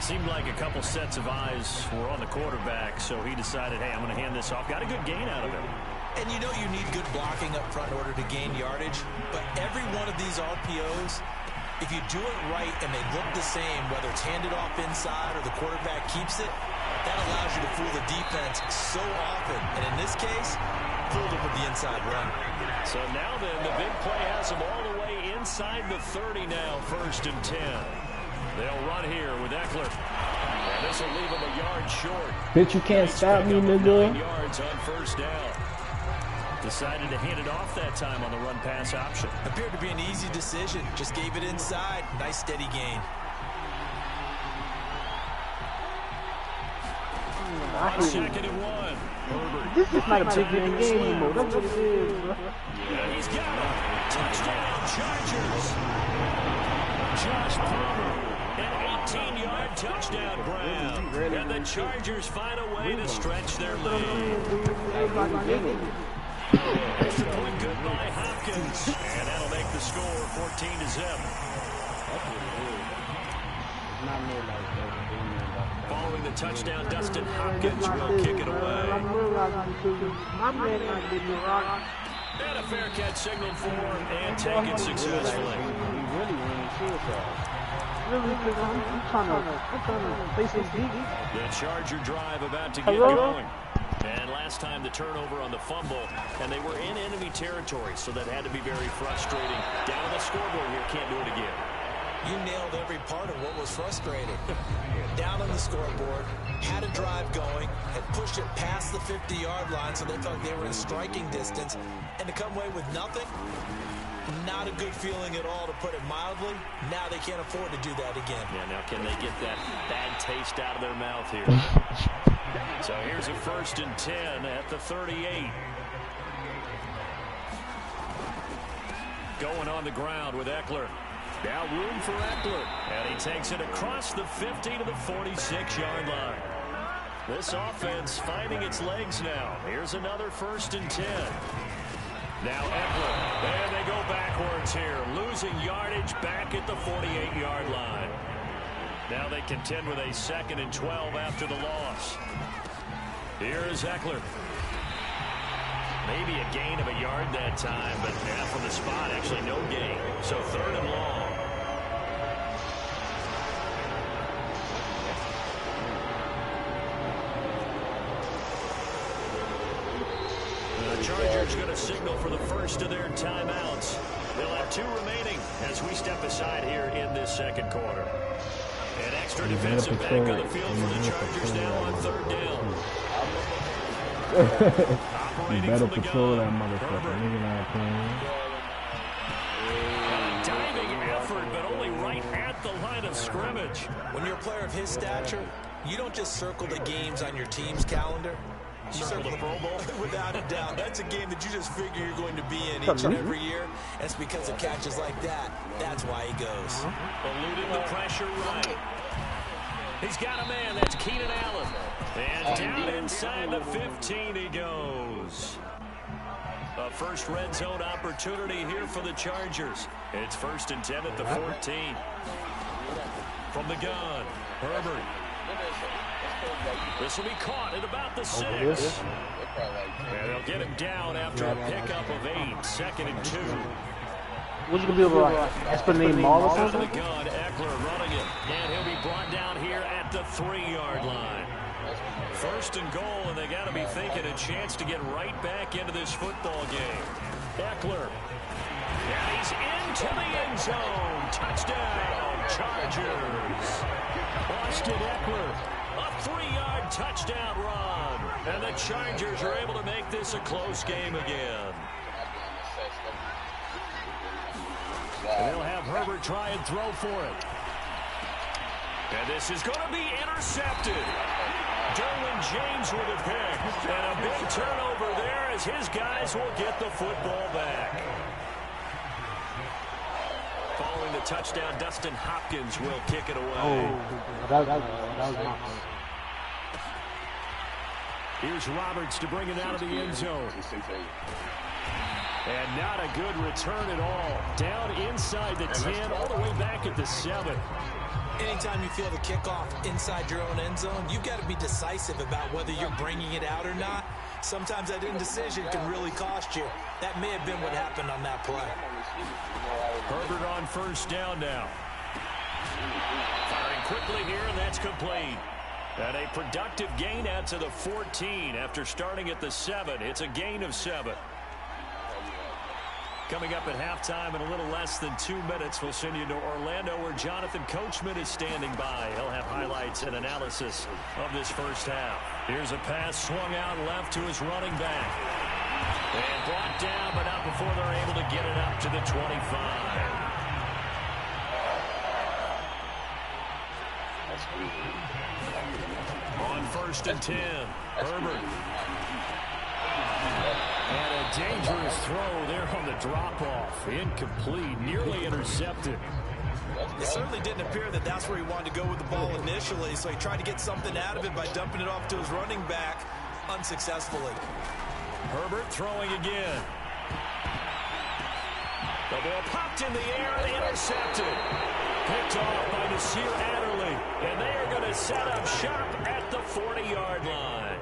Seemed like a couple sets of eyes were on the quarterback, so he decided, hey, I'm going to hand this off. Got a good gain out of it. And you know you need good blocking up front in order to gain yardage, but every one of these RPOs, if you do it right and they look the same, whether it's handed off inside or the quarterback keeps it, that allows you to fool the defense so often. And in this case, fooled them with the inside run. So now then, the big play has them all the way inside the 30 now, 1st and 10. They'll run here with Eckler. And this will leave him a yard short. Bitch, you can't stop me, nigga. 9 yards on 1st down. Decided to hand it off that time on the run-pass option. Appeared to be an easy decision. Just gave it inside. Nice steady gain. I Second and 1. This is not a big man game anymore. That's what it is, bro. And he's got him. Touchdown, Chargers. Josh Palmer, an 18-yard touchdown grab. And the Chargers find a way to stretch their lead. Extra point good by Hopkins. And that'll make the score 14-0. Following the touchdown, Dustin Hopkins will kick it away. And a fair catch signaled for and taken successfully. The Charger drive about to get going. And last time the turnover on the fumble, and they were in enemy territory, so that had to be very frustrating. Down on the scoreboard here, can't do it again. You nailed every part of what was frustrating. Down on the scoreboard, had a drive going, had pushed it past the 50-yard line so they felt they were in striking distance, and to come away with nothing, not a good feeling at all, to put it mildly. Now they can't afford to do that again. Yeah, now can they get that bad taste out of their mouth here? So here's a 1st and 10 at the 38. Going on the ground with Eckler. Now room for Eckler. And he takes it across the 50 to the 46-yard line. This offense finding its legs now. Here's another 1st and 10. Now Eckler. And they go backwards here. Losing yardage back at the 48-yard line. Now they contend with a 2nd and 12 after the loss. Here's Eckler. Maybe a gain of a yard that time, but yeah, from the spot, actually no gain. So 3rd and long. The Chargers going to signal for the first of their timeouts. They'll have 2 remaining as we step aside here in this 2nd quarter. An extra defensive back on the field for the Chargers now on 3rd down. You better patrol that motherfucker. Nigga not playing. Diving effort, but only right at the line of scrimmage. When you're a player of his stature, you don't just circle the games on your team's calendar. You circle the Pro Bowl. Without a doubt. That's a game that you just figure you're going to be in each and every year. And it's because of catches like that. That's why he goes. Eluding the pressure right. He's got a man. That's Keenan Allen. And down inside the 15 he goes. A first red zone opportunity here for the Chargers. It's 1st and 10 at the 14. From the gun, Herbert. This will be caught at about the 6. And they'll get him down after a pickup of 8. 2nd and 2. What you gonna be able to like explanate Mall or Out of something? the gun, Eckler running it. And he'll be brought down here at the 3-yard line. 1st and goal, and they got to be thinking a chance to get right back into this football game. Eckler. And he's into the end zone. Touchdown, Chargers. Austin Eckler, a 3-yard touchdown run. And the Chargers are able to make this a close game again. They'll have Herbert try and throw for it. And this is going to be intercepted. Derwin James with a pick. And a big turnover there as his guys will get the football back. Following the touchdown, Dustin Hopkins will kick it away. Oh, that was nice. Here's Roberts to bring it out of the end zone. And not a good return at all. Down inside the 10, all the way back at the 7. Anytime you feel the kickoff inside your own end zone, you've got to be decisive about whether you're bringing it out or not. Sometimes that indecision can really cost you. That may have been what happened on that play. Herbert on 1st down now. Firing quickly here, and that's complete. And a productive gain out to the 14 after starting at the 7. It's a gain of 7. Coming up at halftime in a little less than 2 minutes, we'll send you to Orlando where Jonathan Coachman is standing by. He'll have highlights and analysis of this first half. Here's a pass swung out left to his running back. And brought down, but not before they're able to get it up to the 25. On 1st and 10. Herbert. And a dangerous throw there on the drop-off. Incomplete, nearly intercepted. It certainly didn't appear that that's where he wanted to go with the ball initially, so he tried to get something out of it by dumping it off to his running back unsuccessfully. Herbert throwing again. The ball popped in the air and intercepted. Picked off by Nasir Adderley. And they are going to set up shop at the 40-yard line.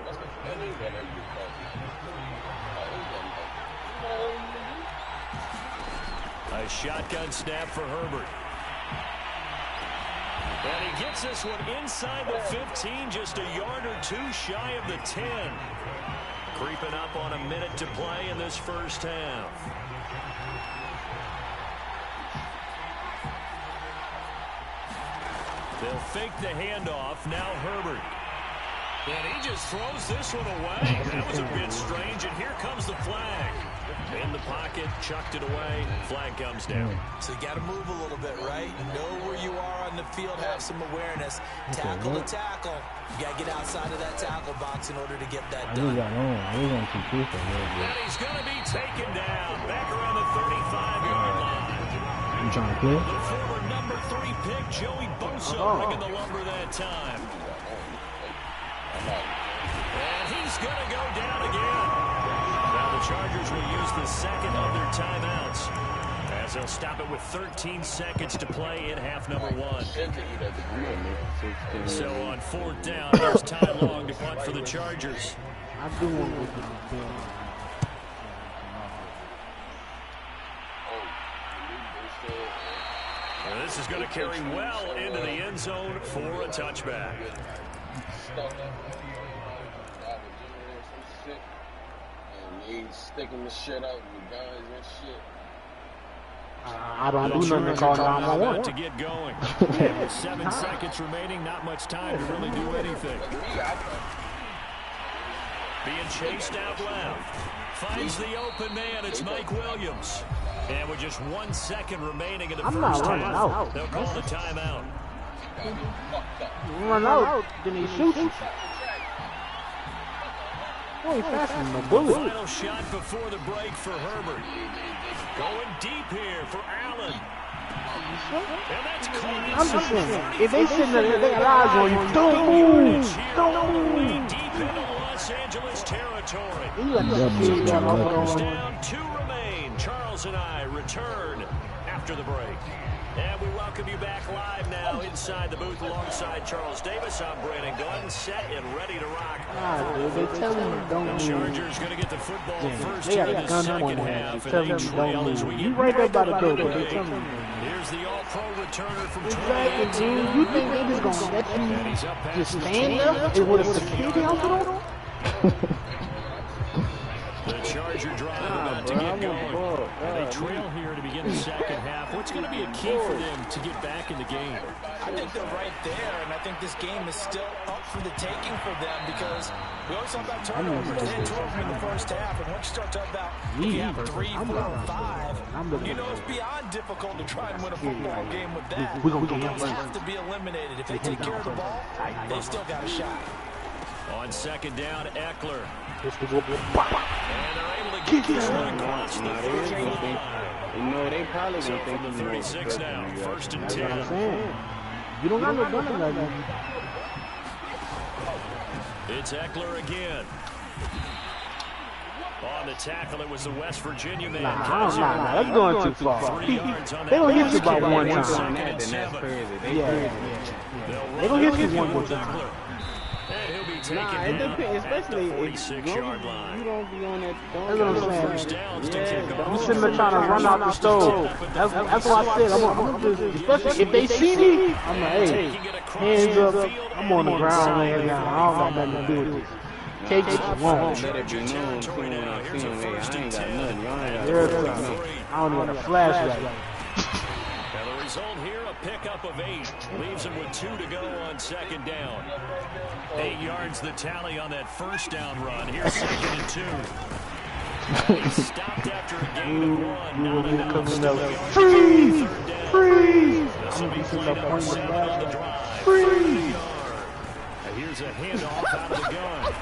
A shotgun snap for Herbert. And he gets this one inside the 15, just a yard or two shy of the 10. Creeping up on a minute to play in this first half. They'll fake the handoff. Now Herbert. And he just throws this one away. That was a bit strange, and here comes the flag. In the pocket, chucked it away. Flag comes down. So you got to move a little bit, right? Know where you are on the field, have some awareness. Tackle to tackle. You got to get outside of that tackle box in order to get that done. And he's going to be taken down. Back around the 35-yard line. You trying to play? The former number 3 pick, Joey Bosa, bringing the lumber that time. And he's going to go down again. Now the Chargers will use the second of their timeouts as they'll stop it with 13 seconds to play in half number 1. So on 4th down, here's Ty Long to punt for the Chargers. I do want to This is going to carry well into the end zone for a touchback. He's sticking the shit out with guns and shit. I don't do nothing to call 911. To get going. With 7 seconds remaining, not much time to really do anything. Being chased out left. Finds the open man. It's Mike Williams. And with just 1 second remaining in the first half, they'll call the timeout. You run out, then he shoots you. Oh, he's faster than the bullet. Final shot before the break for Herbert. Going deep here for Allen. And that's caught. I'm just saying, if they sitting there, they got eyes on you, don't move. Don't move. Deep into Los Angeles territory. Runners down, 2 remain. Charles and I return after the break. And we welcome you back live now inside the booth alongside Charles Davis. I'm Brandon Gordon, set and ready to rock. They tell you don't The move. Chargers going to get the football first They here got in a the gun second point on half. it. They tell And you they don't trail as we move. get You right there by the door, but break. they tell you. Here's the all-pro returner from Exactly, 2018. dude. You think they just gonna let you just stand there and with a security outfit on? The Charger drive about to get going. And they trail here to begin the second half. What's going to be a key for them to get back in the game? I think they're right there, and I think this game is still up for the taking for them because we always talk about turnovers. They had 12 in the first half, and once you start talking about if you have 3, 4, 5, you know it's beyond difficult to try and win a football game with that. Those have to be eliminated. If they take care of the ball, they've still got a shot. On second down, Eckler. And they're able to Get get this one across the Nah, they probably So gonna from the think 36 now, 1st and 10. You don't got no gun like that. It's Eckler again. On the tackle, it was the West Virginia man. Nah, that's going too far. 3 yards on They don't that hit you about one time. Second and Then that's 7. crazy. They don't hit you one time. And he'll be taken Nah, it down depends, at especially the if 46-yard line. you don't be on that. That's what I'm First saying. downs to kick You off. sitting there trying to run out the stove. That's what I said. I'm just, especially if they see me, I'm like, hey, hands up. I'm on the ground laying down. I don't got nothing to do with this. Take it wrong. Let it be known too when I see them, hey, I ain't got nothing. Y'all ain't got nothing. I don't even have a flashlight. Now the result here, a pickup of 8. Leaves him with 2 to go on second down. 8 yards the tally on that first down run. Here's 2nd and 2. He stopped after a gain of 1. Not enough. Still a yard to go on Freeze! 3rd down. Freeze! This will be play number 7 on the drive. Freeze! Now here's a handoff out of the gun.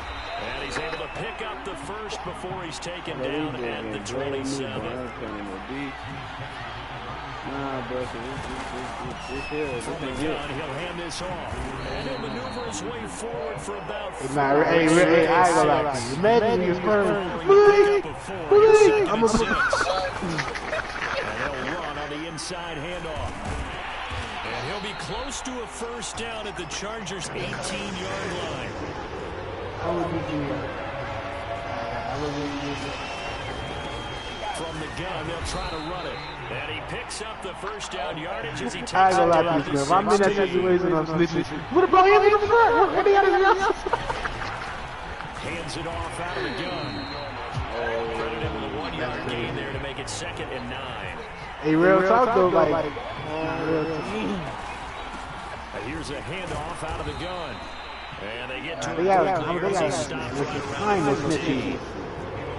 And he's able to pick up the first before he's taken down at the 27. Nah, bro, this here. From the gun, he'll hand this off. And he'll maneuver his way forward for about 4 Hey, I ain't gonna lie to you. Madden is firm. I'm a... And he'll run on the inside handoff. And he'll be close to a first down at the Chargers' 18-yard line. From the gun, they'll try to run it. And he picks up the first down yardage as he takes it down to the 16. I'm in that situation, I'm sleeping. What about him in the front? What do you got? Hands it off out of the gun. Credit him with a 1-yard gain there to make it 2nd and 9. Hey, real talk though, like here's a handoff out of the gun. And they get to they got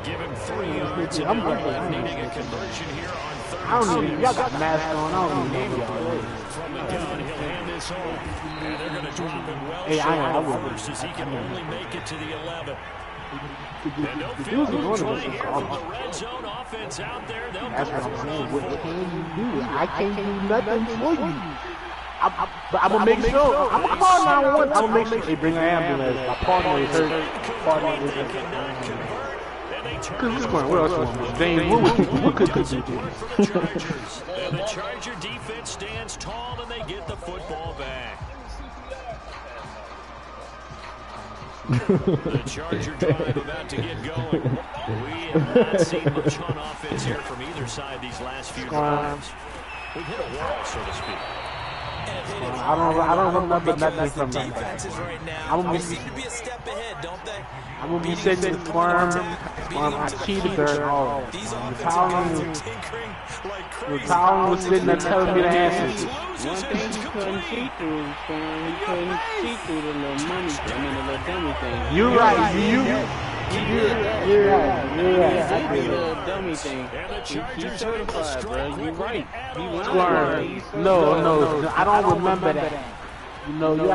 give him 3 yards. And they're needing a conversion here on 3rd. I don't even, y'all got mask on, I don't even know y'all. From the gun, he'll hand this off. And they're going to drop him well Hey, short of first as he can only make it to the 11. And no field goal try here from the red zone offense out there. They'll That's go what for I'm it saying. on What 4th. can you do? I can't do nothing for you. I'm gonna make sure. I'm gonna call 911. I'm gonna make sure they bring an ambulance. My partner is hurt. Cause this one, what else you want? James, what could you do? And the Charger defense stands tall and they get the football back. The Charger drive about to get going. We have not seen much on offense here from either side these last few drives. We've hit a wall, so to speak. I don't remember nothing from that. I'm gonna seem to be a step ahead, don't they? I'm gonna be sitting in squirm. I cheated her all. The Talon was sitting there telling me the answers. One thing he couldn't see through, he couldn't see through the little money, the little dummy thing. You're right. You're right. The little dummy thing. He's certified, bro. You're right. No, I don't remember that. You know, I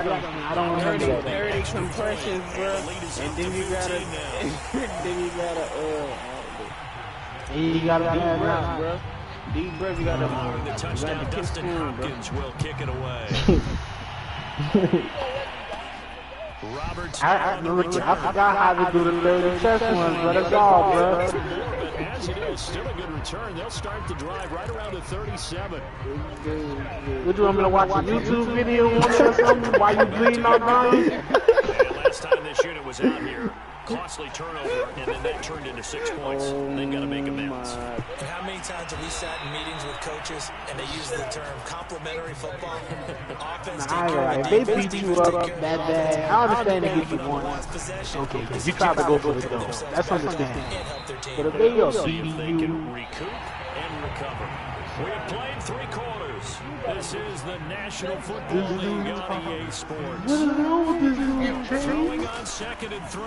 don't remember that. 30 compressions, bro. And then you gotta, You gotta do that, bro. Deep breath, you gotta The touchdown, Dustin Hopkins will kick it away. Roberts. I forgot how to do the 30 chest ones, but it's all, bro. As it is, still a good return. They'll start the drive right around the 37. Would you want me to watch a YouTube video or something while you bleeding out lines? And last time this unit was out here, costly turnover, and then that turned into 6 points. They've got to make amends. And how many times have we sat in meetings with coaches and they use the term complementary football? Offense take care of the They defense, beat you up that bad. I understand they get you one. Okay, you try to go for the goal. That's understandable. But if they are beating They you, can recoup and recover. We have played 3 quarters. This is the National Football League on EA Sports. what is wrong with this dude, Trey? Throwing on 2nd and 3.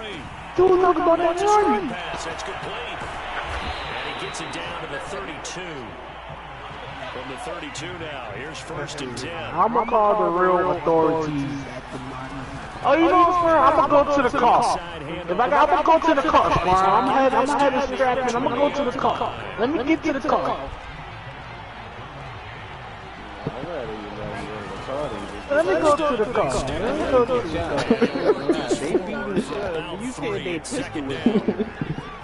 Dude, look about that Short money. pass, that's complete. And he gets it down to the 32. From the 32 now, here's 1st and 10. I'm gonna call the real authorities at the money. Oh, you know what, I'm gonna go to the car. I'm gonna go to the car, I'm gonna have a strap in. I'm gonna go to the car. Let me get to the car. Let me go to the car. You said they pistol with you.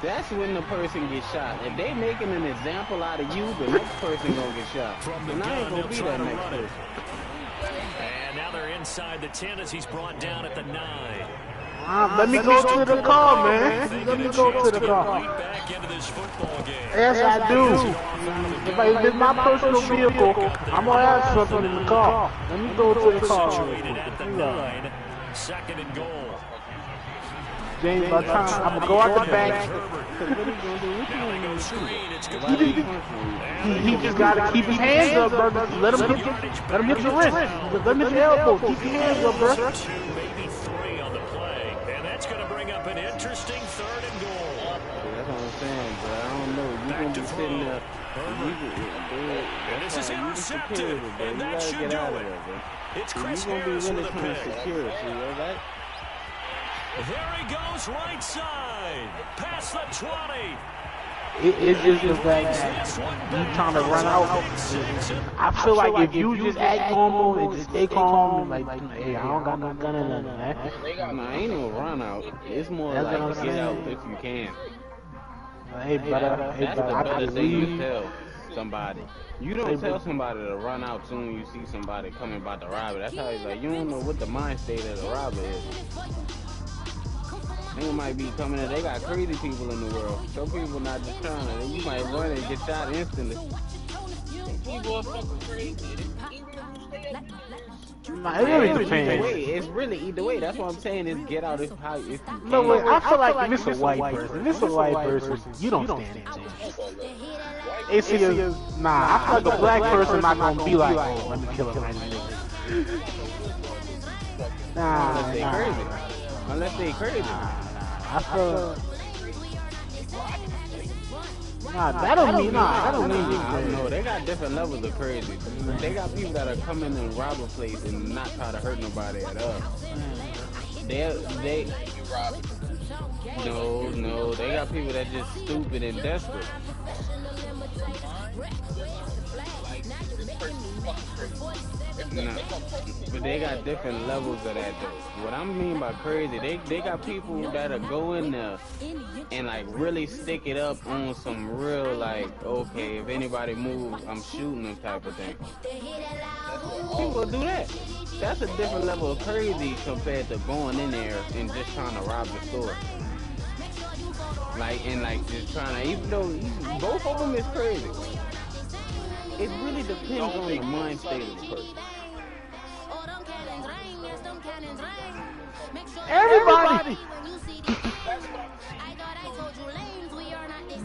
That's when the person gets shot. If they making an example out of you, the next person gonna get shot. And I ain't gonna be that next person. And now they're inside the 10 as he's brought down at the 9. Let me go to the car, man. Let me go to the car. Back into this football game. Yes, I do. If it's my personal vehicle, I'm gonna have something in the car. Let me go to the car. Situated at the 9. 2nd and goal. James, by the time I'm gonna go out the back. He just gotta keep his hands up, bro. Let him hit your wrist. Let him hit your elbow. Keep your hands up, bro. 2, maybe 3 on the play. And that's going to bring up an interesting 3rd and goal. That's what I'm saying, bro. I don't know. You gonna be sitting there. And this is intercepted. And that should do it. It's Chris Harris with a pick. Security, right? There he goes right side. Past the 20. It's just the fact that you trying to run out. I feel like if you just act normal and just stay calm and like, hey, I don't got no gun or nothing, man. Nah, ain't no run out. It's more That's like what I'm get saying. out if you can. Hey, brother, That's the I better thing to believe. tell somebody. You don't tell somebody to run out soon you see somebody coming about to rob it. That's how it's like, you don't know what the mind state of the robber is. They might be coming in, they got crazy people in the world. Some people not just trying to, you might run and get shot instantly. People are fucking crazy. Nah, it really depends. It's really either way. That's what I'm saying is get out if how if you can. No, wait, I feel like if it's a white person, you don't stand a chance. It's nah, I feel like a black person not gonna be like, oh, let me kill him right now. Unless they crazy. Unless they crazy. I feel. That don't mean you're crazy. No, they got different levels of crazy. They got people that are coming and rob a place and not try to hurt nobody at all. No, they got people that just stupid and desperate. No, but they got different levels of that though. What I mean by crazy, they got people that'll go in there and like really stick it up on some real like, okay, if anybody moves, I'm shooting them type of thing. People do that. That's a different level of crazy compared to going in there and just trying to rob the store. Like, and like just trying to, even though both of them is crazy. It really depends on the mind state of the person. Everybody!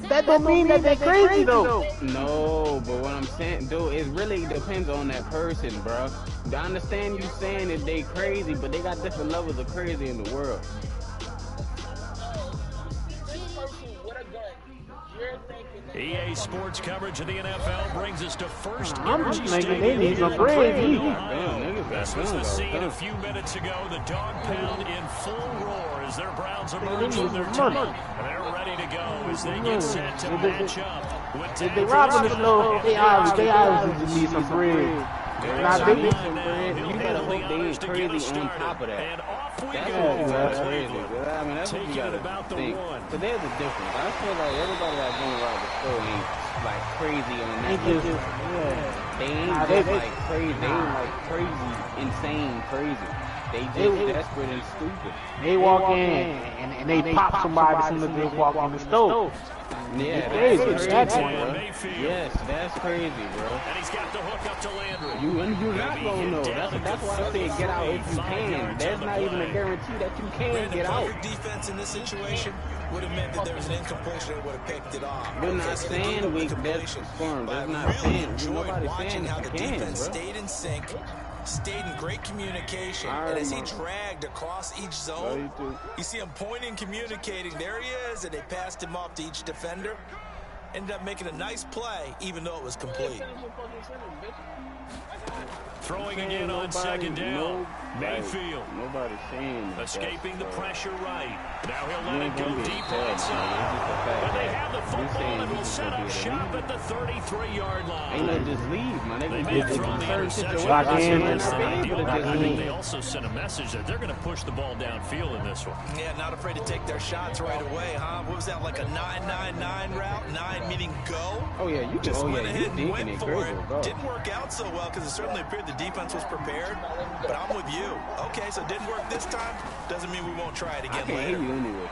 That don't mean that they're crazy though. No, but what I'm saying, dude, it really depends on that person, bro. I understand you saying that they crazy, but they got different levels of crazy in the world. EA Sports coverage of the NFL brings us to First I'm Energy just thinking Stadium they need some in crazy. Cleveland, Ohio. This was the scene a few minutes ago. The dog pound in full roar as their Browns emerge from their tunnel. They're ready to go as they get set to match up. If they robbing the store, they obviously need some bread. Nah, they need some bread. You better hope they ain't crazy on top of that. That's what you gotta crazy. I mean, that's what you gotta think. But there's a difference. I feel like everybody that's going around the store ain't like crazy on that level. They ain't just like crazy. They ain't like crazy, insane crazy. They just desperate and stupid. They walk in and they pop somebody as soon as they walk in the store. Yeah, That's that's crazy, crazy, bro. bro. Yes, that's crazy, bro. And he's got the hook up to Landry. You're not gonna know. That's why I say get out if you can. There's not even a guarantee that you can get out. Defense in this situation would have meant that there was an incompletion that would have picked it off. We're not saying that's firm. That's not saying. Nobody's saying how you the can, defense bro. stayed in sync, stayed in great communication, and as he dragged across each zone, you see him pointing, communicating. There he is, and they passed him off to each defender. Ended up making a nice play, even though it was complete. Throwing again on second down. Mayfield. Nobody's saying escaping the pressure right. Now he'll let it go deep inside. But they have the football and will set up shop at the 33-yard line. Ain't no just leave, man. They may have thrown the interception. They also sent a message that they're going to push the ball downfield in this one. Yeah, not afraid to take their shots right away, huh? What was that, like a 9-9-9 route? 9 meaning go? Oh, yeah, you just went ahead and went for it. Didn't work out so well because it certainly appeared the defense was prepared. But I'm with you. Okay, so it didn't work this time. Doesn't mean we won't try it again later. I can't hear you anyway.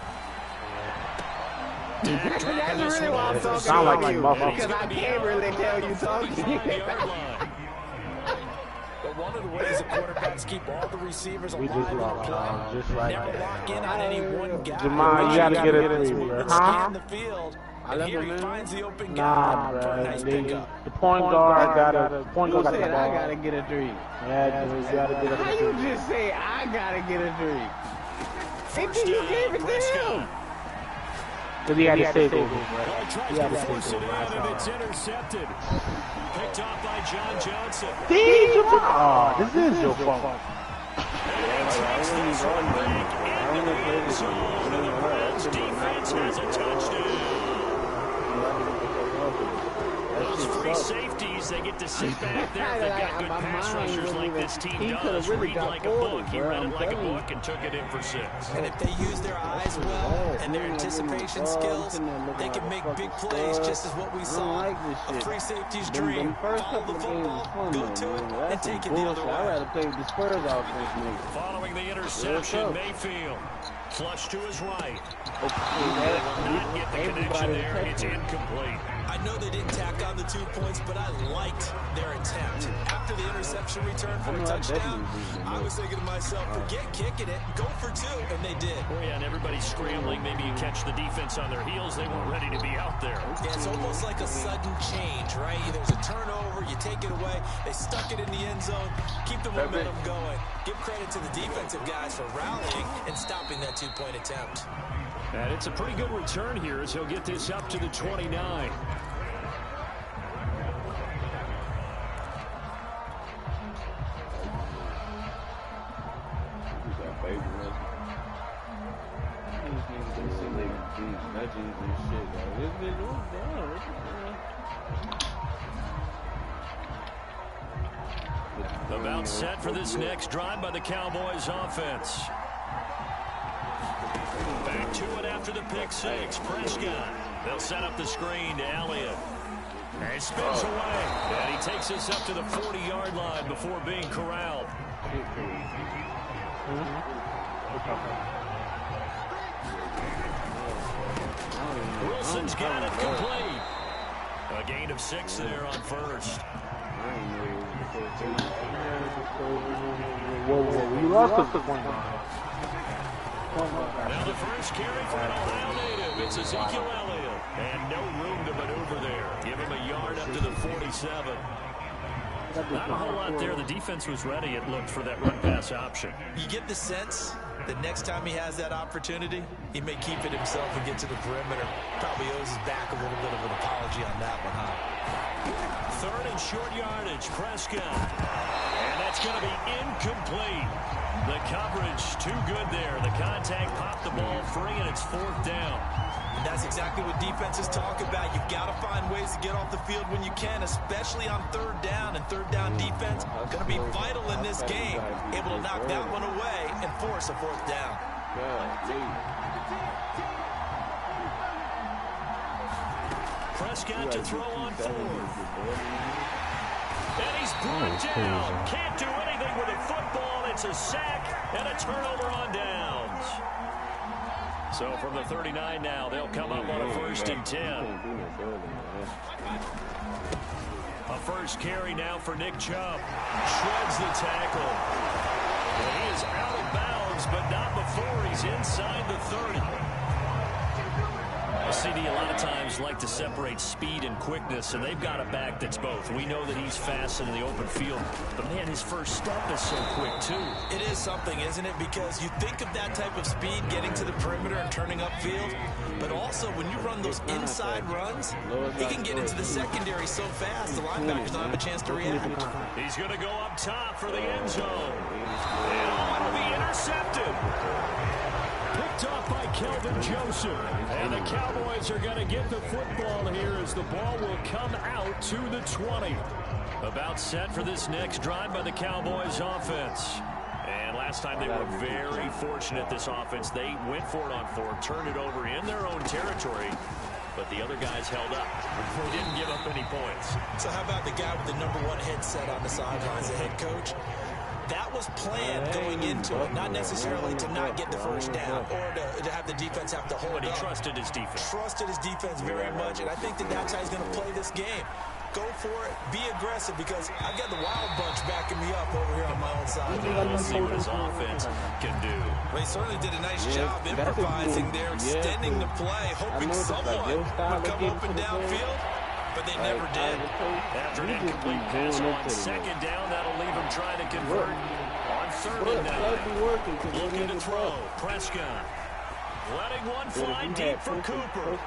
That's really why I'm talking sound like you muffled. Because I can't really tell you talking. But one of the ways the quarterbacks keep all the receivers alive just in like play, just like never lock in on any one guy. Jamal, you gotta get a 3, bro. Scan the field. And here he finds the open guy for a nice pickup. The point guard got the ball. I gotta get a 3. Yeah, you gotta get a 3. How you just say I gotta get a 3? First you gave it to him. Because he had to save it. He had to force it in, and it's intercepted. Picked off by John Johnson. Oh, this is your fault. And he takes this one back into the end zone, and the Browns defense has a touchdown. Those free safeties, they get to sit back there. They've got good pass rushers like this team does. Read like a book. He read it like a book and took it in for 6. And if they use their eyes well and their anticipation skills, they can make big plays just as what we saw. A free safety's dream. Follow the football, go to it, and take it the other way. Following the interception, Mayfield. Flush to his right. He will not get the connection there. It's incomplete. I know they didn't tack on the 2 points, but I liked their attempt. After the interception return for a touchdown, I was thinking to myself, forget kicking it, go for 2, and they did. Oh, yeah, and everybody's scrambling. Maybe you catch the defense on their heels. They weren't ready to be out there. Yeah, it's almost like a sudden change, right? There's a turnover, you take it away, they stuck it in the end zone, keep the momentum going. Give credit to the defensive guys for rallying and stopping that 2-point attempt. And it's a pretty good return here as he'll get this up to the 29. About set for this next drive by the Cowboys offense. Back to it after the pick 6. Prescott. They'll set up the screen to Elliott. And he spins away. And he takes us up to the 40-yard line before being corralled. Wilson's got it complete. A gain of 6 there on first. Whoa, you lost the point. Now the first carry for an Ohio native. It's Ezekiel Elliott. And no room to maneuver there. Give him a yard up to the 47. Not a whole lot there. The defense was ready, it looked, for that run-pass option. You get the sense that next time he has that opportunity, he may keep it himself and get to the perimeter. Probably owes his back a little bit of an apology on that one, huh? 3rd and short yardage, Prescott. And that's going to be incomplete. The coverage too good there. The contact popped the ball free, and it's 4th down. And that's exactly what defenses talk about. You've got to find ways to get off the field when you can, especially on 3rd down. And 3rd down defense going to be vital in this game. Able to knock that one away and force a 4th down. Prescott to throw on 4th. And he's brought down. Can't do anything with a football. It's a sack and a turnover on downs. So from the 39 now, they'll come up on a 1st and 10. A first carry now for Nick Chubb. Shreds the tackle. And he is out of bounds, but not before he's inside the 30. CD a lot of times like to separate speed and quickness, and they've got a back that's both. We know that he's fast in the open field, but man, his first step is so quick too. It is something, isn't it? Because you think of that type of speed getting to the perimeter and turning upfield, but also when you run those inside runs, he can get into the secondary so fast the linebackers don't have a chance to react. He's going to go up top for the end zone. And on to be intercepted. Picked off by Kelvin Joseph. And the Cowboys are going to get the football here as the ball will come out to the 20. About set for this next drive by the Cowboys offense. And last time they were very fortunate, this offense. They went for it on 4, turned it over in their own territory, but the other guys held up. They didn't give up any points. So how about the guy with the #1 headset on the sidelines, the head coach? That was planned going into it, not necessarily to not get the first down or to have the defense have to hold But he up. trusted his defense. Trusted his defense very much, and I think that that's how he's going to play this game. Go for it, be aggressive, because I've got the Wild Bunch backing me up over here on my own side. We'll see what his offense can do. Well, he certainly did a nice job improvising there, extending the play, hoping someone would come open downfield, but they never did. After an incomplete pass on 2nd down, that'll leave him trying to convert on 3rd and 9. Looking to throw, Prescott. Letting one fly deep for Cooper.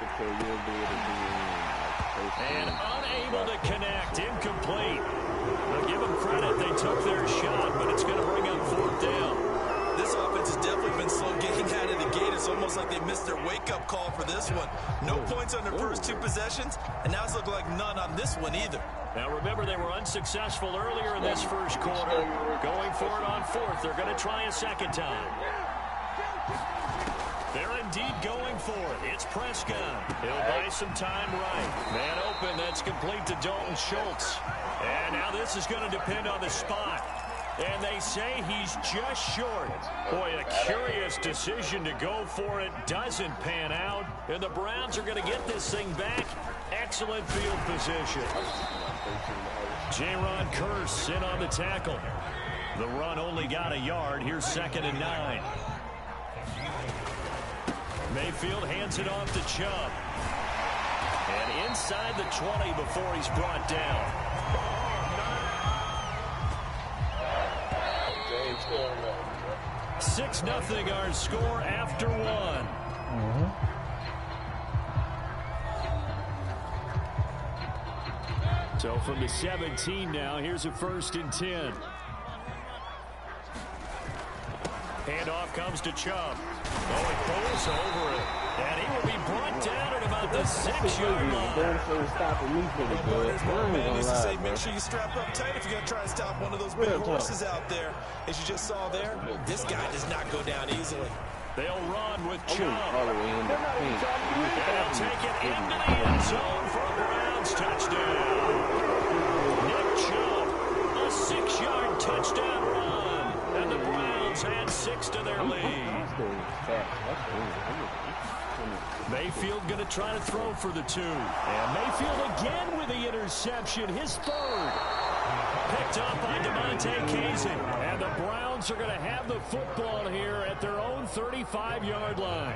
And unable to connect, incomplete. Now give them credit, they took their shot, but it's going to bring up 4th down. This offense is definitely been slow getting out of the gate. It's almost like they missed their wake-up call for this one. No points on their first 2 possessions, and now it's looking like none on this one either. Now remember, they were unsuccessful earlier in this first quarter. Going for it on 4th. They're going to try a second time. They're indeed going for it. It's Prescott. He'll buy some time right. Man open. That's complete to Dalton Schultz. And now this is going to depend on the spot. And they say he's just short. Boy, a curious decision to go for it. Doesn't pan out. And the Browns are going to get this thing back. Excellent field position. J-Ron Curse in on the tackle. The run only got a yard. Here's 2nd and 9. Mayfield hands it off to Chubb. And inside the 20 before he's brought down. 6-0 our score after 1. So from the 17 now, here's a 1st and 10. Handoff comes to Chubb. Oh, he pulls over it. And he will be brought down at about the 6-yard line. Make sure you strap up tight if you're going to try to stop one of those big horses out there. As you just saw there, this guy does not go down easily. They'll run with Chubb. And they'll take it into the end zone for a Browns touchdown. Nick Chubb, a 6-yard touchdown run. And the Browns add 6 to their lead. Mayfield going to try to throw for the 2. And Mayfield again with the interception, his 3rd. Picked up by Demonte Kazin. And the Browns are going to have the football here at their own 35-yard line.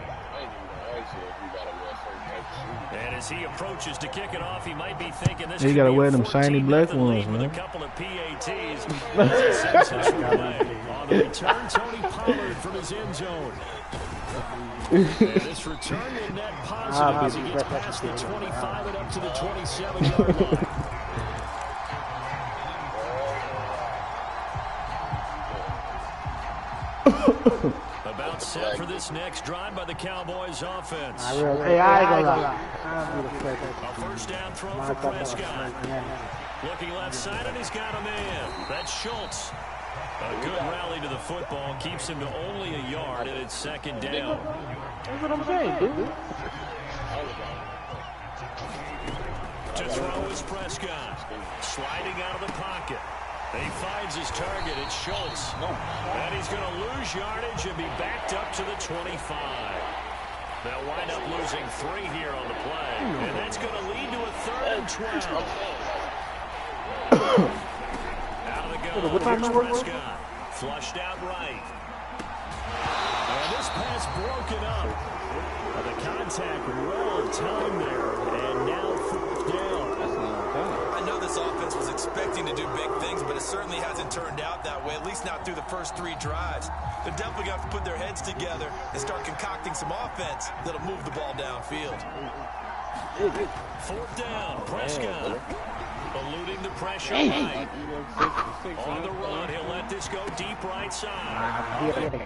And as he approaches to kick it off, he might be thinking this. You gotta wear them shiny black ones, man. A couple of PATs. On the return, Tony Pollard from his end zone. And this return will net positive as he gets past the 25 and up to the 27-yard line. About set for this next drive by the Cowboys offense. Hey, I ain't gonna lie. A 1st down throw for Prescott. Looking left side, and he's got a man. That's Schultz. A good rally to the football. Keeps him to only a yard, and it's 2nd down. That's what I'm saying, dude. To throw is Prescott. Sliding out of the pocket. He finds his target. It's Schultz. And he's going to lose yardage and be backed up to the 25. They'll wind up losing 3 here on the play. And that's going to lead to a 3rd and 12. Out of the gun. Here's Prescott. Flushed out right. And this pass broken up. The contact well timed there. And now 4th down. I know this offense was expecting to do big things, but it certainly hasn't turned out that way, at least not through the first 3 drives. They're definitely going to have to put their heads together and start concocting some offense that'll move the ball downfield. 4th down, Prescott. Eluding the pressure right. On the run, he'll let this go deep right side.